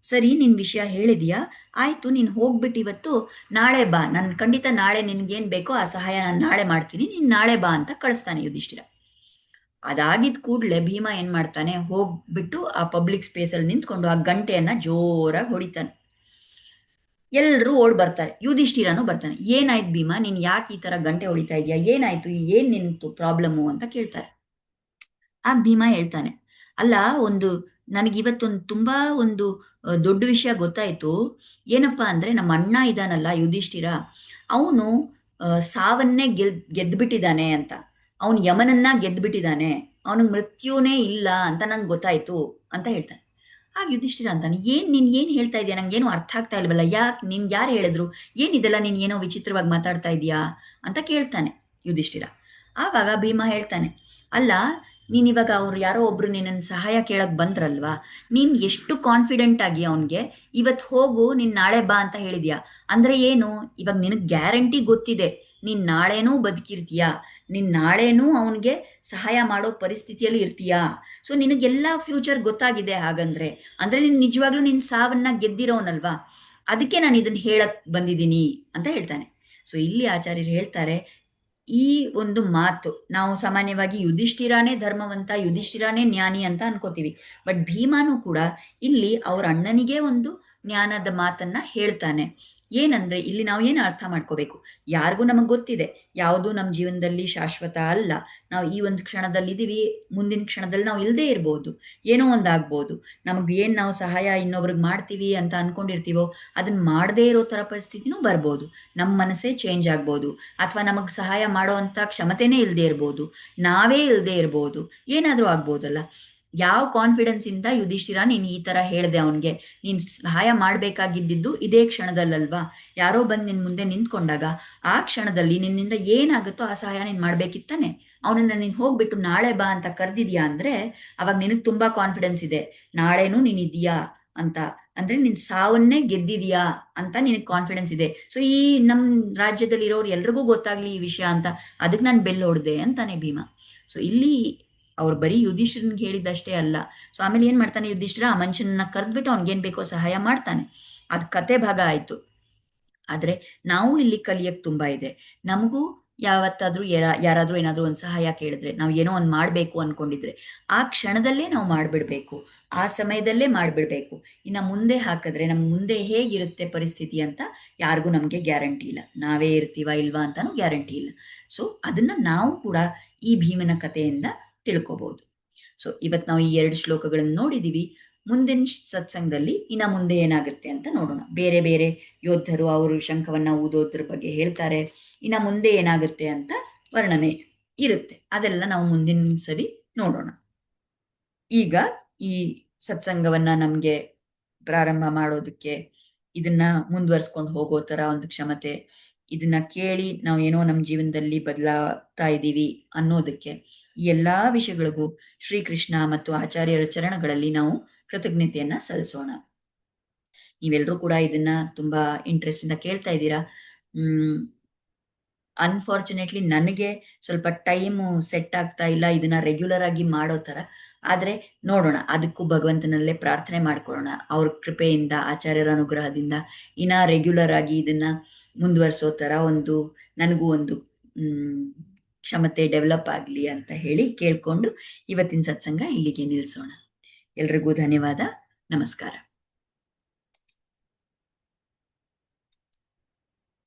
ಸರಿ ನಿನ್ ವಿಷಯ ಹೇಳಿದ್ಯಾ, ಆಯ್ತು ನೀನ್ ಹೋಗ್ಬಿಟ್ಟು ಇವತ್ತು ನಾಳೆ ಬಾ, ನನ್ ಖಂಡಿತ ನಾಳೆ ನಿನ್ಗೇನ್ ಬೇಕೋ ಆ ಸಹಾಯ ನಾನು ನಾಳೆ ಮಾಡ್ತೀನಿ, ನೀನ್ ನಾಳೆ ಬಾ ಅಂತ ಕಳಿಸ್ತಾನೆ ಯುಧಿಷ್ಠಿರ. ಅದಾಗಿದ್ ಕೂಡ್ಲೆ ಭೀಮ ಏನ್ ಮಾಡ್ತಾನೆ, ಹೋಗ್ಬಿಟ್ಟು ಆ ಪಬ್ಲಿಕ್ ಸ್ಪೇಸ್ ಅಲ್ಲಿ ನಿಂತ್ಕೊಂಡು ಆ ಗಂಟೆಯನ್ನ ಜೋರಾಗಿ ಹೊಡಿತಾನೆ. ಎಲ್ಲರೂ ಓಡ್ ಬರ್ತಾರೆ, ಯುಧಿಷ್ಠಿರನು ಬರ್ತಾನೆ. ಏನಾಯ್ತು ಭೀಮ, ನೀನ್ ಯಾಕೆ ಈ ತರ ಗಂಟೆ ಹೊಡಿತಾ ಇದೀಯಾ, ಏನಾಯ್ತು, ಏನ್ ನಿಂತು ಪ್ರಾಬ್ಲಮ್ಮು ಅಂತ ಕೇಳ್ತಾರೆ. ಆಗ ಭೀಮ ಹೇಳ್ತಾನೆ, ಅಲ್ಲ ನನಗಿವತ್ತೊಂದು ತುಂಬಾ ಒಂದು ದೊಡ್ಡ ವಿಷಯ ಗೊತ್ತಾಯ್ತು. ಏನಪ್ಪಾ ಅಂದ್ರೆ ನಮ್ಮ ಅಣ್ಣ ಇದಾನಲ್ಲ ಯುಧಿಷ್ಠಿರ, ಅವನು ಸಾವನ್ನೇ ಗೆದ್ಬಿಟ್ಟಿದ್ದಾನೆ ಅಂತ, ಅವನು ಯಮನನ್ನ ಗೆದ್ಬಿಟ್ಟಿದ್ದಾನೆ, ಅವನಿಗೆ ಮೃತ್ಯುನೇ ಇಲ್ಲ ಅಂತ ನಂಗೆ ಗೊತ್ತಾಯ್ತು ಅಂತ ಹೇಳ್ತಾನೆ. ಆಗ ಯುಧಿಷ್ಠಿರ ಅಂತಾನೆ, ನೀನ್ ಏನ್ ಹೇಳ್ತಾ ಇದೀಯ, ನಂಗೇನು ಅರ್ಥ ಆಗ್ತಾ ಇಲ್ವಲ್ಲ, ನಿನ್ ಯಾರು ಹೇಳಿದ್ರು, ಏನಿದೆಲ್ಲ ನೀನ್ ಏನೋ ವಿಚಿತ್ರವಾಗಿ ಮಾತಾಡ್ತಾ ಇದೀಯಾ ಅಂತ ಕೇಳ್ತಾನೆ ಯುಧಿಷ್ಠಿರ. ಆವಾಗ ಭೀಮ ಹೇಳ್ತಾನೆ, ಅಲ್ಲ ನೀನ್ ಇವಾಗ ಅವ್ರು ಯಾರೋ ಒಬ್ರು ನಿನ್ನ ಸಹಾಯ ಕೇಳಕ್ ಬಂದ್ರಲ್ವಾ, ನೀನ್ ಎಷ್ಟು ಕಾನ್ಫಿಡೆಂಟ್ ಆಗಿ ಅವನ್ಗೆ ಇವತ್ತು ಹೋಗು ನೀನ್ ನಾಳೆ ಬಾ ಅಂತ ಹೇಳಿದ್ಯಾ, ಅಂದ್ರೆ ಏನು, ಇವಾಗ ನಿನಗ್ ಗ್ಯಾರಂಟಿ ಗೊತ್ತಿದೆ ನೀನ್ ನಾಳೆನೂ ಬದುಕಿರ್ತೀಯಾ, ನೀನ್ ನಾಳೆನೂ ಅವನಿಗೆ ಸಹಾಯ ಮಾಡೋ ಪರಿಸ್ಥಿತಿಯಲ್ಲಿ ಇರ್ತೀಯಾ, ಸೊ ನಿನಗೆಲ್ಲ ಫ್ಯೂಚರ್ ಗೊತ್ತಾಗಿದೆ. ಹಾಗಂದ್ರೆ ಅಂದ್ರೆ ನೀನ್ ನಿಜವಾಗ್ಲೂ ನಿನ್ ಸಾವನ್ನ ಗೆದ್ದಿರೋನಲ್ವಾ, ಅದಕ್ಕೆ ನಾನು ಇದನ್ನ ಹೇಳಕ್ ಬಂದಿದ್ದೀನಿ ಅಂತ ಹೇಳ್ತಾನೆ. ಸೊ ಇಲ್ಲಿ ಆಚಾರ್ಯರು ಹೇಳ್ತಾರೆ, ಈ ಒಂದು ಮಾತು ನಾವು ಸಾಮಾನ್ಯವಾಗಿ ಯುಧಿಷ್ಠಿರಾನೇ ಧರ್ಮವಂತ, ಯುಧಿಷ್ಠಿರಾನೇ ಜ್ಞಾನಿ ಅಂತ ಅನ್ಕೋತೀವಿ. ಬಟ್ ಭೀಮಾನು ಕೂಡ ಇಲ್ಲಿ ಅವ್ರ ಅಣ್ಣನಿಗೆ ಒಂದು ಜ್ಞಾನದ ಮಾತನ್ನ ಹೇಳ್ತಾನೆ. ಏನಂದ್ರೆ ಇಲ್ಲಿ ನಾವು ಏನು ಅರ್ಥ ಮಾಡ್ಕೋಬೇಕು, ಯಾರಿಗೂ ನಮಗ್ ಗೊತ್ತಿದೆ ಯಾವುದು ನಮ್ಮ ಜೀವನದಲ್ಲಿ ಶಾಶ್ವತ ಅಲ್ಲ, ನಾವು ಈ ಒಂದು ಕ್ಷಣದಲ್ಲಿ ಇದೀವಿ, ಮುಂದಿನ ಕ್ಷಣದಲ್ಲಿ ನಾವು ಇಲ್ಲದೆ ಇರ್ಬೋದು, ಏನೋ ಒಂದಾಗ್ಬೋದು, ನಮಗೆ ನಾವು ಸಹಾಯ ಇನ್ನೊಬ್ರಿಗೆ ಮಾಡ್ತೀವಿ ಅಂತ ಅನ್ಕೊಂಡಿರ್ತೀವೋ ಅದನ್ನ ಮಾಡದೇ ಇರೋ ತರ ಪರಿಸ್ಥಿತಿನೂ ಬರ್ಬೋದು, ನಮ್ಮ ಮನಸ್ಸೇ ಚೇಂಜ್ ಆಗ್ಬೋದು, ಅಥವಾ ನಮಗ್ ಸಹಾಯ ಮಾಡೋ ಅಂತ ಕ್ಷಮತೆನೇ ಇಲ್ಲದೆ ಇರ್ಬೋದು, ನಾವೇ ಇಲ್ಲದೆ ಇರ್ಬೋದು, ಏನಾದ್ರೂ ಆಗ್ಬೋದಲ್ಲ. ಯಾವ ಕಾನ್ಫಿಡೆನ್ಸ್ ಇಂದ ಯುಧಿಷ್ಠಿರ ನೀನು ಈ ತರ ಹೇಳ್ದೆ ಅವನಿಗೆ, ನೀನ್ ಸಹಾಯ ಮಾಡ್ಬೇಕಾಗಿದ್ದು ಇದೇ ಕ್ಷಣದಲ್ಲಲ್ವಾ, ಯಾರೋ ಬಂದು ನಿನ್ ಮುಂದೆ ನಿಂತ್ಕೊಂಡಾಗ ಆ ಕ್ಷಣದಲ್ಲಿ ನಿನ್ನಿಂದ ಏನಾಗುತ್ತೋ ಆ ಸಹಾಯ ನೀನ್ ಮಾಡ್ಬೇಕಿತ್ತಾನೆ. ಅವನನ್ನ ನೀನ್ ಹೋಗ್ಬಿಟ್ಟು ನಾಳೆ ಬಾ ಅಂತ ಕರ್ದಿದ್ಯಾ ಅಂದ್ರೆ ಅವಾಗ ನಿನಗ್ ತುಂಬಾ ಕಾನ್ಫಿಡೆನ್ಸ್ ಇದೆ, ನಾಳೆನೂ ನೀನ್ ಇದೀಯಾ ಅಂತ, ಅಂದ್ರೆ ನಿನ್ ಸಾವನ್ನೇ ಗೆದ್ದಿದ್ಯಾ ಅಂತ ನಿನಗೆ ಕಾನ್ಫಿಡೆನ್ಸ್ ಇದೆ. ಸೊ ಈ ನಮ್ ರಾಜ್ಯದಲ್ಲಿ ಇರೋರು ಎಲ್ರಿಗೂ ಗೊತ್ತಾಗ್ಲಿ ಈ ವಿಷಯ ಅಂತ, ಅದಕ್ಕೆ ನಾನು ಬೆಲ್ ಹೊಡ್ದೆ ಅಂತಾನೆ ಭೀಮ. ಸೊ ಇಲ್ಲಿ ಅವ್ರು ಬರೀ ಯುಧಿಷ್ಠಿರನ್ಗೆ ಹೇಳಿದ್ದಷ್ಟೇ ಅಲ್ಲ. ಸೊ ಆಮೇಲೆ ಏನ್ ಮಾಡ್ತಾನೆ ಯುಧಿಷ್ಠಿರ, ಆ ಮನುಷ್ಯನನ್ನ ಕರೆದ್ಬಿಟ್ಟು ಅವ್ನಿಗೇನ್ ಬೇಕೋ ಸಹಾಯ ಮಾಡ್ತಾನೆ. ಅದ್ ಕತೆ ಭಾಗ ಆಯ್ತು. ಆದ್ರೆ ನಾವು ಇಲ್ಲಿ ಕಲಿಯಕ್ ತುಂಬಾ ಇದೆ. ನಮಗೂ ಯಾವತ್ತಾದ್ರೂ ಯಾರಾದ್ರೂ ಏನಾದ್ರೂ ಒಂದು ಸಹಾಯ ಕೇಳಿದ್ರೆ, ನಾವು ಏನೋ ಒಂದು ಮಾಡ್ಬೇಕು ಅನ್ಕೊಂಡಿದ್ರೆ ಆ ಕ್ಷಣದಲ್ಲೇ ನಾವು ಮಾಡ್ಬಿಡ್ಬೇಕು, ಆ ಸಮಯದಲ್ಲೇ ಮಾಡ್ಬಿಡ್ಬೇಕು. ಇನ್ನ ಮುಂದೆ ಹಾಕಿದ್ರೆ ನಮ್ ಮುಂದೆ ಹೇಗಿರುತ್ತೆ ಪರಿಸ್ಥಿತಿ ಅಂತ ಯಾರಿಗೂ ನಮ್ಗೆ ಗ್ಯಾರಂಟಿ ಇಲ್ಲ, ನಾವೇ ಇರ್ತೀವಾ ಇಲ್ವಾ ಅಂತಾನು ಗ್ಯಾರಂಟಿ ಇಲ್ಲ. ಸೊ ಅದನ್ನ ನಾವು ಕೂಡ ಈ ಭೀಮನ ಕಥೆಯಿಂದ ತಿಳ್ಕೊಬಹುದು. ಸೊ ಇವತ್ತು ನಾವು ಈ 2 ಶ್ಲೋಕಗಳನ್ನು ನೋಡಿದೀವಿ. ಮುಂದಿನ ಸತ್ಸಂಗದಲ್ಲಿ ಇನ್ನ ಮುಂದೆ ಏನಾಗುತ್ತೆ ಅಂತ ನೋಡೋಣ. ಬೇರೆ ಬೇರೆ ಯೋಧರು ಅವರು ಶಂಖವನ್ನ ಊದೋದ್ರ ಬಗ್ಗೆ ಹೇಳ್ತಾರೆ. ಇನ್ನ ಮುಂದೆ ಏನಾಗುತ್ತೆ ಅಂತ ವರ್ಣನೆ ಇರುತ್ತೆ. ಅದೆಲ್ಲ ನಾವು ಮುಂದಿನ ಸರಿ ನೋಡೋಣ. ಈಗ ಈ ಸತ್ಸಂಗವನ್ನ ನಮ್ಗೆ ಪ್ರಾರಂಭ ಮಾಡೋದಕ್ಕೆ, ಇದನ್ನ ಮುಂದುವರ್ಸ್ಕೊಂಡು ಹೋಗೋ ತರ ಒಂದು ಕ್ಷಮತೆ, ಇದನ್ನ ಕೇಳಿ ನಾವು ಏನೋ ನಮ್ಮ ಜೀವನದಲ್ಲಿ ಬದಲಾಗ್ತಾ ಇದ್ದೀವಿ ಅನ್ನೋದಕ್ಕೆ, ಈ ಎಲ್ಲಾ ವಿಷಯಗಳಿಗೂ ಶ್ರೀಕೃಷ್ಣ ಮತ್ತು ಆಚಾರ್ಯರ ಚರಣಗಳಲ್ಲಿ ನಾವು ಕೃತಜ್ಞತೆಯನ್ನ ಸಲ್ಲಿಸೋಣ. ನೀವೆಲ್ಲರೂ ಕೂಡ ಇದನ್ನ ತುಂಬಾ ಇಂಟ್ರೆಸ್ಟ್ ಇಂದ ಕೇಳ್ತಾ ಇದ್ದೀರಾ. ಅನ್ಫಾರ್ಚುನೇಟ್ಲಿ ನನಗೆ ಸ್ವಲ್ಪ ಟೈಮು ಸೆಟ್ ಆಗ್ತಾ ಇಲ್ಲ ಇದನ್ನ ರೆಗ್ಯುಲರ್ ಆಗಿ ಮಾಡೋ ತರ. ಆದ್ರೆ ನೋಡೋಣ, ಅದಕ್ಕೂ ಭಗವಂತನಲ್ಲೇ ಪ್ರಾರ್ಥನೆ ಮಾಡ್ಕೊಳ್ಳೋಣ, ಅವ್ರ ಕೃಪೆಯಿಂದ ಆಚಾರ್ಯರ ಅನುಗ್ರಹದಿಂದ ಇನ್ನ ರೆಗ್ಯುಲರ್ ಆಗಿ ಇದನ್ನ ಮುಂದುವರಿಸೋ ತರ ಒಂದು ನನಗೂ ಒಂದು ಕ್ಷಮತೆ ಡೆವಲಪ್ ಆಗಲಿ ಅಂತ ಹೇಳಿ ಕೇಳ್ಕೊಂಡು ಇವತ್ತಿನ ಸತ್ಸಂಗ ಇಲ್ಲಿಗೆ ನಿಲ್ಲಿಸೋಣ. ಎಲ್ರಿಗೂ ಧನ್ಯವಾದ. ನಮಸ್ಕಾರ.